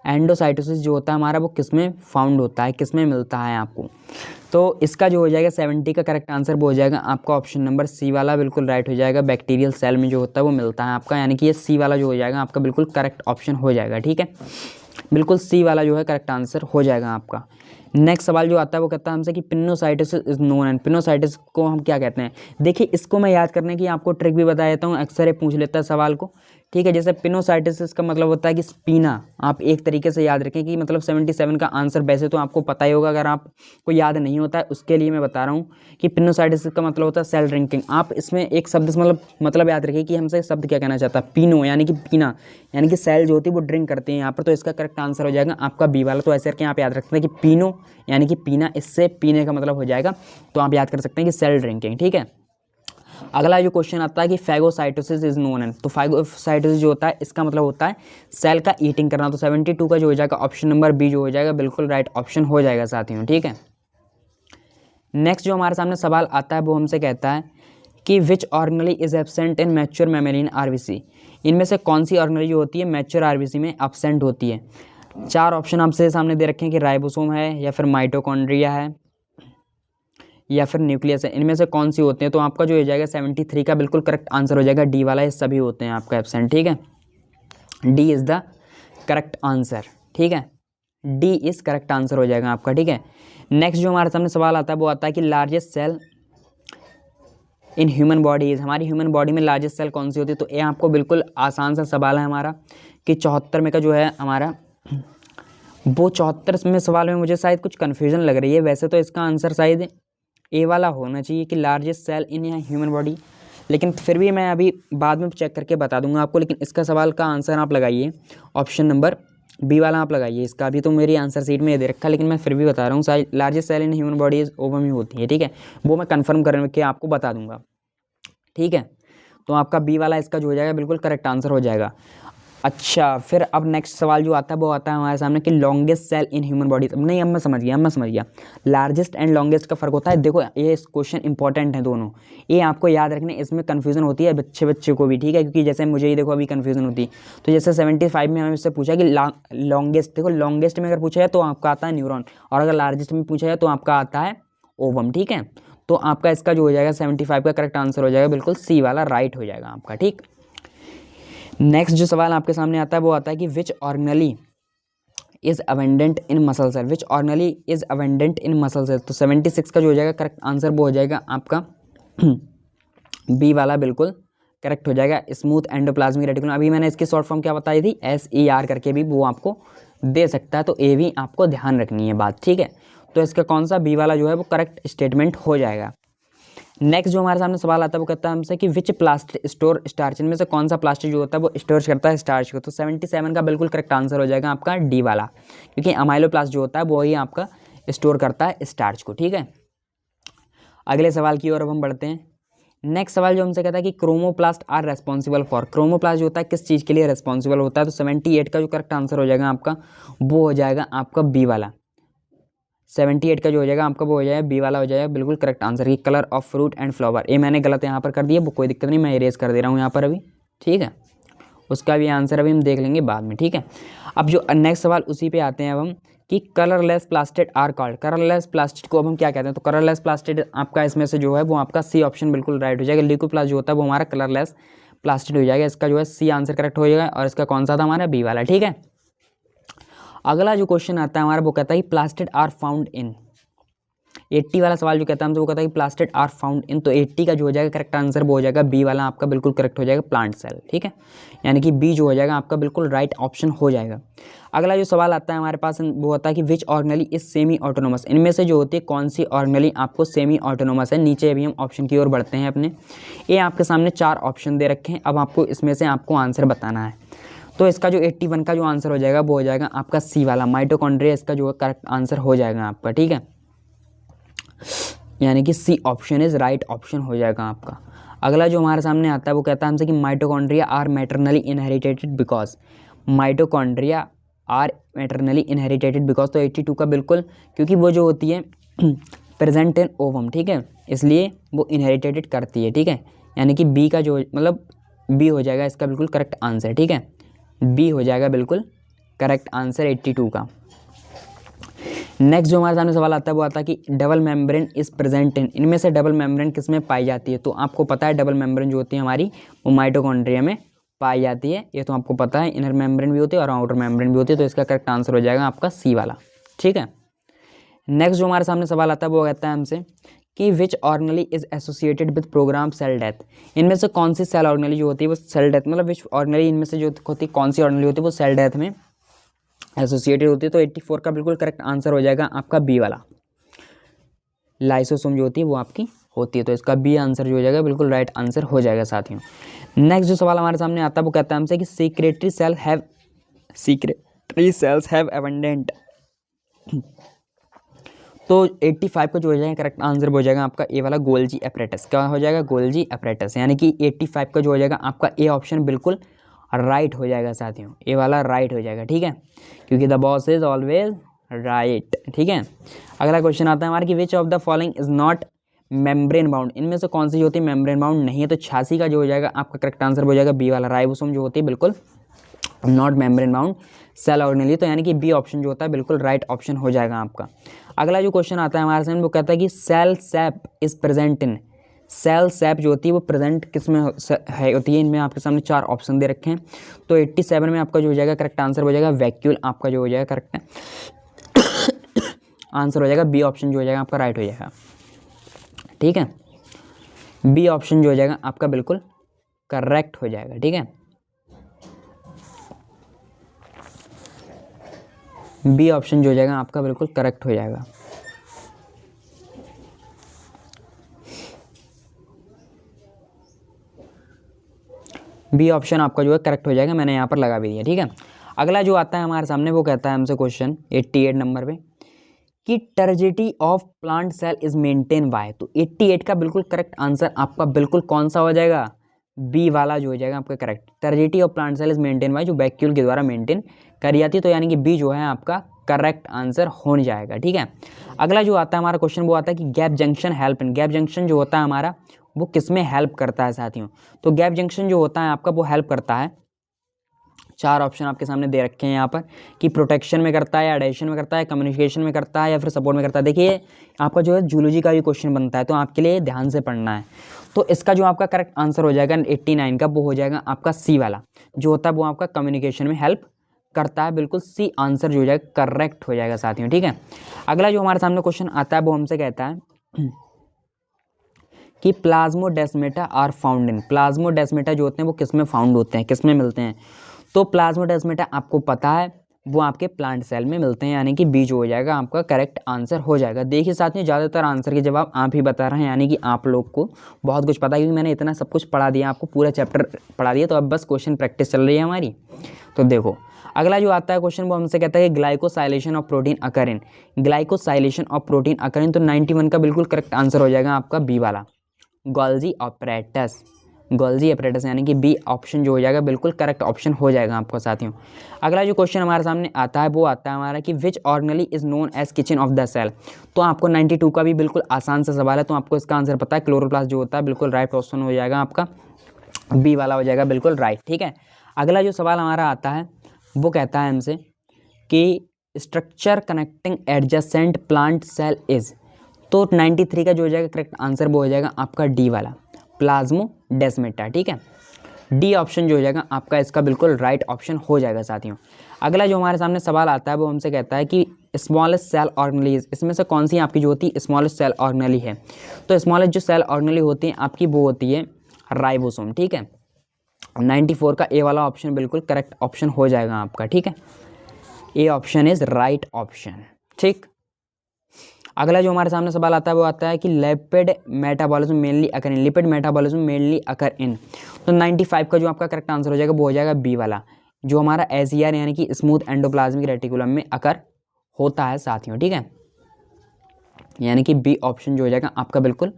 endocytosis जो होता है हमारा वो किस में फाउंड होता है, किस में मिलता है आपको? तो इसका जो हो जाएगा 70 का करेक्ट आंसर वो हो जाएगा आपका ऑप्शन नंबर सी वाला, बिल्कुल राइट हो जाएगा। बैक्टीरियल सेल में जो होता है वो मिलता है आपका, यानी कि ये सी वाला जो हो जाएगा आपका बिल्कुल करेक्ट ऑप्शन हो जाएगा। ठीक है, बिल्कुल सी वाला जो है करेक्ट आंसर हो जाएगा आपका। नेक्स्ट सवाल जो आता है वो कहता है हमसे कि पिनोसाइटिस इज नोन एंड, पिनोसाइटिस को हम क्या कहते हैं? देखिए इसको मैं याद करने की आपको ट्रिक भी बता देता हूँ, अक्सर ये पूछ लेता है सवाल को। ठीक है, जैसे पिनोसाइटिस का मतलब होता है कि स्पीना, आप एक तरीके से याद रखें कि मतलब 77 का आंसर वैसे तो आपको पता ही होगा, अगर आपको याद नहीं होता है उसके लिए मैं बता रहा हूँ कि पिनोसाइटिस का मतलब होता है सेल ड्रिंकिंग। आप इसमें एक शब्द से मतलब याद रखिए कि हमसे शब्द क्या कहना चाहता है, पीनो यानी कि पीना, यानी कि सेल जो होती है वो ड्रिंक करते हैं यहाँ पर। तो इसका करेक्ट आंसर हो जाएगा आपका बी वाला। तो ऐसे करके आप याद रखते हैं कि पीनो यानी कि पीना, इससे पीने का मतलब हो जाएगा, तो आप याद कर सकते हैं कि सेल ड्रिंकिंग। ठीक है, अगला जो क्वेश्चन आता है कि फैगोसाइटोसिस इज नोन एंड, तो फैगोसाइटोसिस जो होता है इसका मतलब होता है सेल का ईटिंग करना। तो 72 का जो हो जाएगा ऑप्शन नंबर बी जो हो जाएगा बिल्कुल राइट ऑप्शन हो जाएगा साथियों। ठीक है, नेक्स्ट जो हमारे सामने सवाल आता है वो हमसे कहता है कि which organelle is absent in mature mammalian RBC, इनमें से कौन सी ऑर्गेनेली जो होती है मैच्योर आरबीसी में एब्सेंट होती है? 4 ऑप्शन आपसे सामने दे रखे हैं कि राइबोसोम है या फिर माइटोकॉन्ड्रिया है या फिर न्यूक्लियस है, इनमें से कौन सी होते हैं? तो आपका जो हो जाएगा 73 का बिल्कुल करेक्ट आंसर हो जाएगा डी वाला, ये सभी होते हैं आपका एब्सेंट। ठीक है, D is the correct answer. ठीक है, डी इज़ करेक्ट आंसर हो जाएगा आपका। ठीक है, नेक्स्ट जो हमारे सामने सवाल आता है वो आता है कि largest cell in human body is, हमारी ह्यूमन बॉडी में लार्जेस्ट सेल कौन सी होती है? तो ये आपको बिल्कुल आसान सा सवाल है हमारा कि 74 में का जो है हमारा वो 74 में सवाल में मुझे शायद कुछ कन्फ्यूज़न लग रही है। वैसे तो इसका आंसर शायद ए वाला होना चाहिए कि largest cell in human body, लेकिन फिर भी मैं अभी बाद में चेक करके बता दूंगा आपको। लेकिन इसका सवाल का आंसर आप लगाइए ऑप्शन नंबर बी वाला आप लगाइए इसका। अभी तो मेरी आंसर सीट में ये दे रखा है, लेकिन मैं फिर भी बता रहा हूँ largest cell in human body ovum ही होती है। ठीक है, वो मैं कन्फर्म करके आपको बता दूंगा। ठीक है, तो आपका बी वाला इसका जो हो जाएगा बिल्कुल करेक्ट आंसर हो जाएगा। अच्छा, फिर अब नेक्स्ट सवाल जो आता है वो आता है हमारे सामने कि longest cell in human body. नहीं, अब मैं समझ गया लार्जेस्ट एंड लॉन्गेस्ट का फ़र्क होता है। देखो ये क्वेश्चन इंपॉर्टेंट है दोनों, ये आपको याद रखने, इसमें कन्फ्यूजन होती है बच्चे को भी, ठीक है, क्योंकि जैसे मुझे ही देखो अभी कन्फ्यूजन होती। तो जैसे 75 में हमें इससे पूछा कि लॉन्गेस्ट, देखो लॉन्गेस्ट में अगर पूछा जाए तो आपका आता है न्यूरॉन, और अगर लार्जेस्ट में पूछा जाए तो आपका आता है ओवम, ठीक है। तो आपका इसका जो हो जाएगा 75 का करेक्ट आंसर हो जाएगा बिल्कुल सी वाला, राइट हो जाएगा आपका, ठीक। नेक्स्ट जो सवाल आपके सामने आता है वो आता है कि which organelle is abundant in muscle cell, which organelle is abundant in muscle cell. तो 76 का जो हो जाएगा करेक्ट आंसर वो हो जाएगा आपका बी वाला, बिल्कुल करेक्ट हो जाएगा, स्मूथ एंडोप्लाज्मिक रेटिकुलम। अभी मैंने इसकी शॉर्ट फॉर्म क्या बताई थी, SER करके भी वो आपको दे सकता है, तो ये भी आपको ध्यान रखनी है बात, ठीक है। तो इसका कौन सा बी वाला जो है वो करेक्ट स्टेटमेंट हो जाएगा। नेक्स्ट जो हमारे सामने सवाल आता है वो कहता है हमसे कि विच प्लास्टिक स्टोर स्टार्च, इनमें से कौन सा प्लास्टिक जो होता है वो स्टोर करता है स्टार्च को। तो 77 का बिल्कुल करेक्ट आंसर हो जाएगा आपका डी वाला, क्योंकि अमाइलोप्लास्ट जो होता है वो ही आपका स्टोर करता है स्टार्च को, ठीक है। अगले सवाल की ओर अब हम बढ़ते हैं। नेक्स्ट सवाल जो हमसे कहता है कि chromoplast are responsible for, chromoplast जो होता है किस चीज़ के लिए रेस्पॉन्सिबल होता है। तो 78 का जो करेक्ट आंसर हो जाएगा आपका वो हो जाएगा आपका बी वाला, 78 का जो हो जाएगा आपका वो हो जाएगा बी वाला हो जाएगा बिल्कुल करेक्ट आंसर की colour of fruit and flower. ये मैंने गलत यहाँ पर कर दिया, वो कोई दिक्कत नहीं, मैं इरेज कर दे रहा हूँ यहाँ पर अभी, ठीक है। उसका भी आंसर अभी हम देख लेंगे बाद में, ठीक है। अब जो नेक्स्ट सवाल उसी पे आते हैं अब हम कि colourless plastid are called, colourless plastid को अब हम क्या कहते हैं। तो कलरलेस प्लास्टिड आपका इसमें से जो है वो आपका सी ऑप्शन बिल्कुल राइट हो जाएगा। लिक्विड जो होता है वो हमारा कलरलेस प्लास्टिड हो जाएगा, इसका जो है सी आंसर करेक्ट हो जाएगा, और इसका कौन सा था हमारा बी वाला, ठीक है। अगला जो क्वेश्चन आता है हमारा वो कहता है कि प्लास्टिड आर फाउंड इन, 80 वाला सवाल जो कहता है हमसे वो कहता है कि प्लास्टिड आर फाउंड इन। तो 80 का जो हो जाएगा करेक्ट आंसर वो हो जाएगा बी वाला आपका बिल्कुल करेक्ट हो जाएगा प्लांट सेल, ठीक है, यानी कि बी जो हो जाएगा आपका बिल्कुल राइट ऑप्शन हो जाएगा। अगला जो सवाल आता है हमारे पास वो होता है कि which organelle is semi autonomous, इनमें से जो होती है कौन सी ऑर्गेनली आपको सेमी ऑटोनोमस है। नीचे अभी हम ऑप्शन की ओर बढ़ते हैं अपने, ये आपके सामने 4 ऑप्शन दे रखे हैं, अब आपको इसमें से आपको आंसर बताना है। तो इसका जो 81 का जो आंसर हो जाएगा वो हो जाएगा आपका सी वाला माइटोकॉन्ड्रिया, इसका जो है करेक्ट आंसर हो जाएगा आपका, ठीक है, यानी कि C option is right option हो जाएगा आपका। अगला जो हमारे सामने आता है वो कहता है हमसे कि mitochondria are maternally inheritated because, mitochondria are maternally inheritated because. तो 82 का बिल्कुल, क्योंकि वो जो होती है प्रेजेंट इन ओवम, ठीक है, इसलिए वो इनहेरिटेटेड करती है, ठीक है, यानी कि बी का जो मतलब बी हो जाएगा इसका बिल्कुल करेक्ट आंसर, ठीक है, बी हो जाएगा बिल्कुल करेक्ट आंसर 82 का। नेक्स्ट जो हमारे सामने सवाल आता है वो आता है कि डबल मेम्ब्रेन इज प्रेजेंट इन, इनमें से डबल मेम्ब्रेन किस में पाई जाती है। तो आपको पता है डबल मेम्ब्रेन जो होती है हमारी वो माइटोकॉन्ड्रिया में पाई जाती है, ये तो आपको पता है, इनर मेम्ब्रेन भी होती है और आउटर मेम्ब्रेन भी होती है, तो इसका करेक्ट आंसर हो जाएगा आपका सी वाला, ठीक है। नेक्स्ट जो हमारे सामने सवाल आता है वो कहता है हमसे कि which organelle is associated with programme cell death, इनमें से कौन सी सेल ऑर्गेनली जो होती है वो सेल डेथ, मतलब विच ऑर्गेनली इनमें से जो होती है कौन सी ऑर्गेनली होती है वो सेल डेथ में एसोसिएटेड होती है। तो 84 का बिल्कुल करेक्ट आंसर हो जाएगा आपका बी वाला, लाइसोसोम जो होती है वो आपकी होती है, तो इसका बी आंसर जो हो जाएगा बिल्कुल राइट आंसर हो जाएगा साथियों। नेक्स्ट जो सवाल हमारे सामने आता है वो कहता है हमसे कि सीक्रेटरी सेल्स हैव एबंडेंट। तो 85 का जो हो जाएगा करेक्ट आंसर हो जाएगा आपका ए वाला गोल्जी एपरेटस, क्या हो जाएगा गोल्जी एपरेटस, यानी कि 85 का जो हो जाएगा आपका ए ऑप्शन बिल्कुल राइट हो जाएगा साथियों, ए वाला राइट हो जाएगा, ठीक है, क्योंकि the boss is always right, ठीक है। अगला क्वेश्चन आता है हमारा कि which of the following is not membrane bound, इनमें से कौन सी जो होती है मेम्ब्रेन बाउंड नहीं है। तो 86 का जो हो जाएगा आपका करेक्ट आंसर हो जाएगा बी वाला, राइबोसोम जो होती है बिल्कुल not membrane bound cell organelle, तो यानी कि बी ऑप्शन जो होता है बिल्कुल राइट ऑप्शन हो जाएगा आपका। अगला जो क्वेश्चन आता है हमारे सामने वो कहता है कि cell sap is present in, cell sap जो होती है वो प्रेजेंट किस में है होती है। इनमें आपके सामने 4 ऑप्शन दे रखे हैं, तो 87 में आपका जो हो जाएगा करेक्ट आंसर हो जाएगा वैक्यूल, आपका जो हो जाएगा करेक्ट आंसर हो जाएगा बी ऑप्शन जो हो जाएगा आपका राइट हो जाएगा, ठीक है, बी ऑप्शन जो हो जाएगा आपका बिल्कुल करेक्ट हो जाएगा, ठीक है, बी ऑप्शन जो हो जाएगा आपका बिल्कुल करेक्ट हो जाएगा। बी ऑप्शन आपका जो है करेक्ट हो जाएगा, मैंने यहाँ पर लगा भी दिया, ठीक है। अगला जो आता है हमारे सामने वो कहता है हमसे क्वेश्चन 88 नंबर पे कि turgidity of plant cell is maintain by. तो 88 का बिल्कुल करेक्ट आंसर आपका बिल्कुल कौन सा हो जाएगा, बी वाला जो हो जाएगा आपका correct. Turgidity of plant cell is maintain by, जो वैक्यूल के द्वारा मेंटेन करी जाती है, तो यानी कि बी जो है आपका करेक्ट आंसर हो जाएगा। ठीक है, अगला जो आता है हमारा क्वेश्चन वो आता है कि gap junction help in, gap junction जो होता है हमारा वो किस में हेल्प करता है साथियों। तो गैप जंक्शन जो होता है आपका वो हेल्प करता है, चार ऑप्शन आपके सामने दे रखे हैं यहाँ पर कि प्रोटेक्शन में करता है, एडेशन में करता है, कम्युनिकेशन में करता है, या फिर सपोर्ट में करता है। देखिए आपका जो है जूलॉजी का भी क्वेश्चन बनता है, तो आपके लिए ध्यान से पढ़ना है। तो इसका जो आपका करेक्ट आंसर हो जाएगा 89 का, वो हो जाएगा आपका सी वाला, जो होता है वो आपका कम्युनिकेशन में हेल्प करता है। बिल्कुल सी आंसर जो हो जाएगा करेक्ट हो जाएगा साथियों। ठीक है, अगला जो हमारे सामने क्वेश्चन आता है वो हमसे कहता है कि plasmodesmata are found in, plasmodesmata जो होते हैं वो किस में फाउंड होते हैं, किस में मिलते हैं। तो प्लाज्मोडेस्माटा आपको पता है वो आपके प्लांट सेल में मिलते हैं, यानी कि बी जो हो जाएगा आपका करेक्ट आंसर हो जाएगा। देखिए साथियों ज़्यादातर आंसर के जवाब आप ही बता रहे हैं, यानी कि आप लोग को बहुत कुछ पता है, क्योंकि मैंने इतना सब कुछ पढ़ा दिया आपको, पूरा चैप्टर पढ़ा दिया, तो अब बस क्वेश्चन प्रैक्टिस चल रही है हमारी। तो देखो अगला जो आता है क्वेश्चन वो हमसे कहता है कि glycosylation of protein occur in, glycosylation of protein occur in, तो 91 का बिल्कुल करेक्ट आंसर हो जाएगा आपका बी वाला, गोल्जी ऑपरेटस, गोल्जी ऑपरेटस, यानी कि बी ऑप्शन जो हो जाएगा बिल्कुल करेक्ट ऑप्शन हो जाएगा आपको साथियों। अगला जो क्वेश्चन हमारे सामने आता है वो आता है हमारा कि which organelle is known as kitchen of the cell. तो आपको 92 का भी बिल्कुल आसान सा सवाल है, तो आपको इसका आंसर पता है, क्लोरोप्लास्ट जो होता है बिल्कुल राइट ऑप्शन हो जाएगा आपका, बी वाला हो जाएगा बिल्कुल राइट। ठीक है, अगला जो सवाल हमारा आता है वो कहता है हमसे कि structure connecting adjacent plant cell is, तो 93 का जो हो जाएगा करेक्ट आंसर वो हो जाएगा आपका डी वाला, प्लाज्मोडेस्माटा। ठीक है, डी ऑप्शन जो हो जाएगा आपका इसका बिल्कुल राइट ऑप्शन हो जाएगा साथियों। अगला जो हमारे सामने सवाल आता है वो हमसे कहता है कि स्मॉलेस्ट सेल ऑर्गेनेली, इसमें से कौन सी आपकी जो होती है स्मॉलेस्ट सेल ऑर्गेनेली है। तो स्मॉलेस्ट जो सेल ऑर्गेनेली होती है आपकी वो होती है राइबोसोम। ठीक है, 94 का ए वाला ऑप्शन बिल्कुल करेक्ट ऑप्शन हो जाएगा आपका। ठीक है, A option is right option. ठीक, अगला जो हमारे सामने सवाल आता है वो आता है कि lipid metabolism mainly occur in, lipid metabolism mainly occur in, तो 95 का जो आपका करेक्ट आंसर हो जाएगा वो हो जाएगा बी वाला, जो हमारा एसीआर यानी कि स्मूथ एंडोप्लाज्मिक रेटिकुलम में अकर होता है साथियों। ठीक है, यानी कि बी ऑप्शन जो हो जाएगा आपका बिल्कुल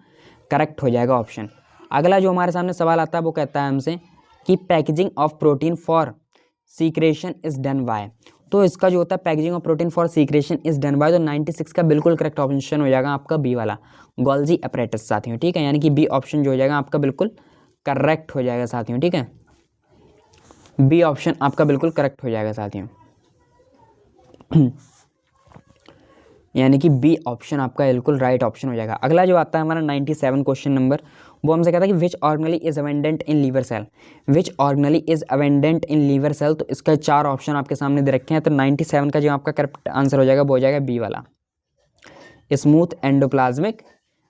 करेक्ट हो जाएगा ऑप्शन। अगला जो हमारे सामने सवाल आता है वो कहता है हमसे कि packaging of protein for secretion is done by, तो इसका जो होता है packaging of protein for secretion is done by, तो 96 का बिल्कुल करेक्ट ऑप्शन हो जाएगा आपका बी वाला, गोल्जी ऑपरेटस साथियों। ठीक है, यानी कि बी ऑप्शन जो हो जाएगा आपका बिल्कुल करेक्ट हो जाएगा साथियों। ठीक है, बी ऑप्शन आपका बिल्कुल करेक्ट हो जाएगा साथियों, यानी कि बी ऑप्शन आपका बिल्कुल राइट ऑप्शन हो जाएगा। अगला जो आता है हमारा 97 क्वेश्चन नंबर, वो हमसे कहता है कि which organelle is abundant in liver cell, which organelle is abundant in liver cell, तो इसका चार ऑप्शन आपके सामने दे रखे हैं। तो 97 का जो आपका करेक्ट आंसर हो जाएगा वो हो जाएगा बी वाला, स्मूथ एंडोप्लाज्मिक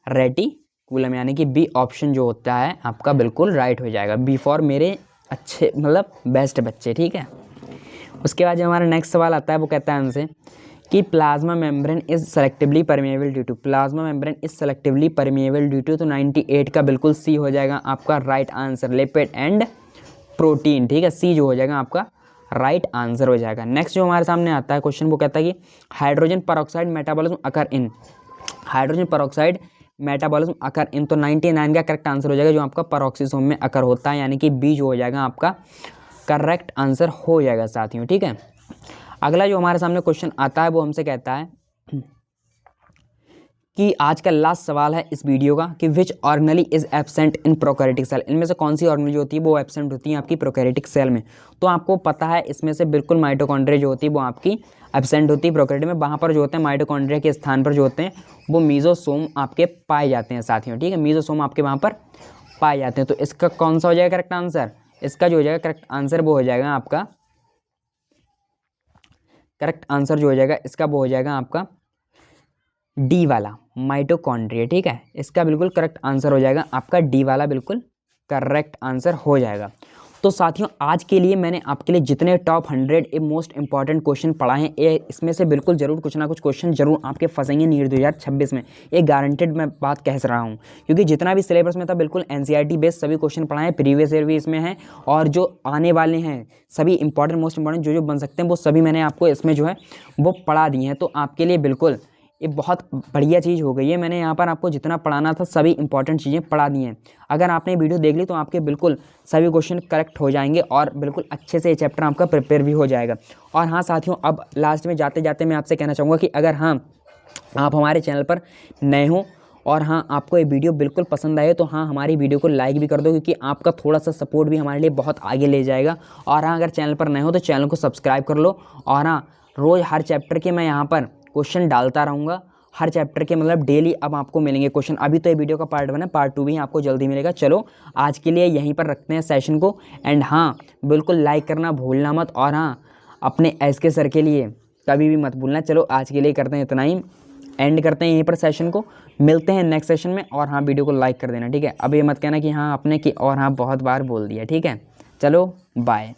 रेटिकुलम, यानी कि बी ऑप्शन जो होता है आपका बिल्कुल राइट हो जाएगा, बी फॉर मेरे अच्छे मतलब बेस्ट बच्चे। ठीक है, उसके बाद जो हमारा नेक्स्ट सवाल आता है वो कहता है हमसे कि plasma membrane is selectively permeable due to, plasma membrane is selectively permeable due to, तो 98 का बिल्कुल सी हो जाएगा आपका right answer, lipid and protein. ठीक है, सी जो हो जाएगा आपका राइट आंसर हो जाएगा। नेक्स्ट जो हमारे सामने आता है क्वेश्चन वो कहता है कि hydrogen peroxide metabolism occur in, hydrogen peroxide metabolism occur in, तो 99 का करेक्ट आंसर हो जाएगा जो आपका परऑक्सीसोम में अकर होता है, यानी कि बी जो हो जाएगा आपका करेक्ट आंसर हो जाएगा साथियों। ठीक है, अगला जो हमारे सामने क्वेश्चन आता है वो हमसे कहता है कि आज का लास्ट सवाल है इस वीडियो का कि which organelle is absent in prokaryotic cell, इनमें से कौन सी ऑर्गेनेली जो होती है वो एब्सेंट होती है आपकी प्रोकैरियोटिक सेल में। तो आपको पता है इसमें से बिल्कुल माइटोकॉन्ड्रिया जो होती है वो आपकी एब्सेंट होती है प्रोकैरियोट में, वहाँ पर जो होते हैं माइटोकॉन्ड्रिया के स्थान पर जो होते हैं वो मीजोसोम आपके पाए जाते हैं साथियों। ठीक है, मीजोसोम आपके वहाँ पर पाए जाते हैं। तो इसका कौन सा हो जाएगा करेक्ट आंसर, इसका जो हो जाएगा करेक्ट आंसर वो हो जाएगा आपका, करेक्ट आंसर जो हो जाएगा इसका वो हो जाएगा आपका डी वाला, माइटोकॉन्ड्रिया। ठीक है, इसका बिल्कुल करेक्ट आंसर हो जाएगा आपका डी वाला, बिल्कुल करेक्ट आंसर हो जाएगा। तो साथियों आज के लिए मैंने आपके लिए जितने टॉप 100 मोस्ट इंपॉर्टेंट क्वेश्चन पढ़ाए हैं, ये इसमें से बिल्कुल जरूर कुछ ना कुछ क्वेश्चन जरूर आपके फंसेंगे नीट 2026 में, ये गारंटेड मैं बात कह रहा हूँ, क्योंकि जितना भी सिलेबस में था बिल्कुल एनसीईआरटी बेस्ड सभी क्वेश्चन पढ़ाए हैं, प्रीवियस ईयर भी इसमें हैं, और जो आने वाले हैं सभी इंपॉर्टेंट मोस्ट इंपॉर्टेंट जो जो बन सकते हैं वो सभी मैंने आपको इसमें जो है वो पढ़ा दिए हैं। तो आपके लिए बिल्कुल ये बहुत बढ़िया चीज़ हो गई है। मैंने यहाँ पर आपको जितना पढ़ाना था सभी इंपॉर्टेंट चीज़ें पढ़ा दी हैं। अगर आपने वीडियो देख ली तो आपके बिल्कुल सभी क्वेश्चन करेक्ट हो जाएंगे और बिल्कुल अच्छे से ये चैप्टर आपका प्रिपेयर भी हो जाएगा। और हाँ साथियों, अब लास्ट में जाते जाते मैं आपसे कहना चाहूँगा कि अगर हाँ आप हमारे चैनल पर नए हो और हाँ आपको ये वीडियो बिल्कुल पसंद आए तो हाँ हमारी वीडियो को लाइक भी कर दो, क्योंकि आपका थोड़ा सा सपोर्ट भी हमारे लिए बहुत आगे ले जाएगा। और हाँ अगर चैनल पर नए हो तो चैनल को सब्सक्राइब कर लो। और हाँ रोज़ हर चैप्टर के मैं यहाँ पर क्वेश्चन डालता रहूँगा, हर चैप्टर के मतलब डेली अब आपको मिलेंगे क्वेश्चन। अभी तो ये वीडियो का पार्ट 1 है, पार्ट 2 भी आपको जल्दी मिलेगा। चलो आज के लिए यहीं पर रखते हैं सेशन को। एंड हाँ बिल्कुल लाइक करना भूलना मत, और हाँ अपने SK सर के लिए कभी भी मत भूलना। चलो आज के लिए करते हैं इतना ही, एंड करते हैं यहीं पर सेशन को। मिलते हैं नेक्स्ट सेशन में। और हाँ वीडियो को लाइक कर देना, ठीक है। अब ये मत कहना कि हाँ आपने कि और हाँ बहुत बार बोल दिया, ठीक है। चलो बाय।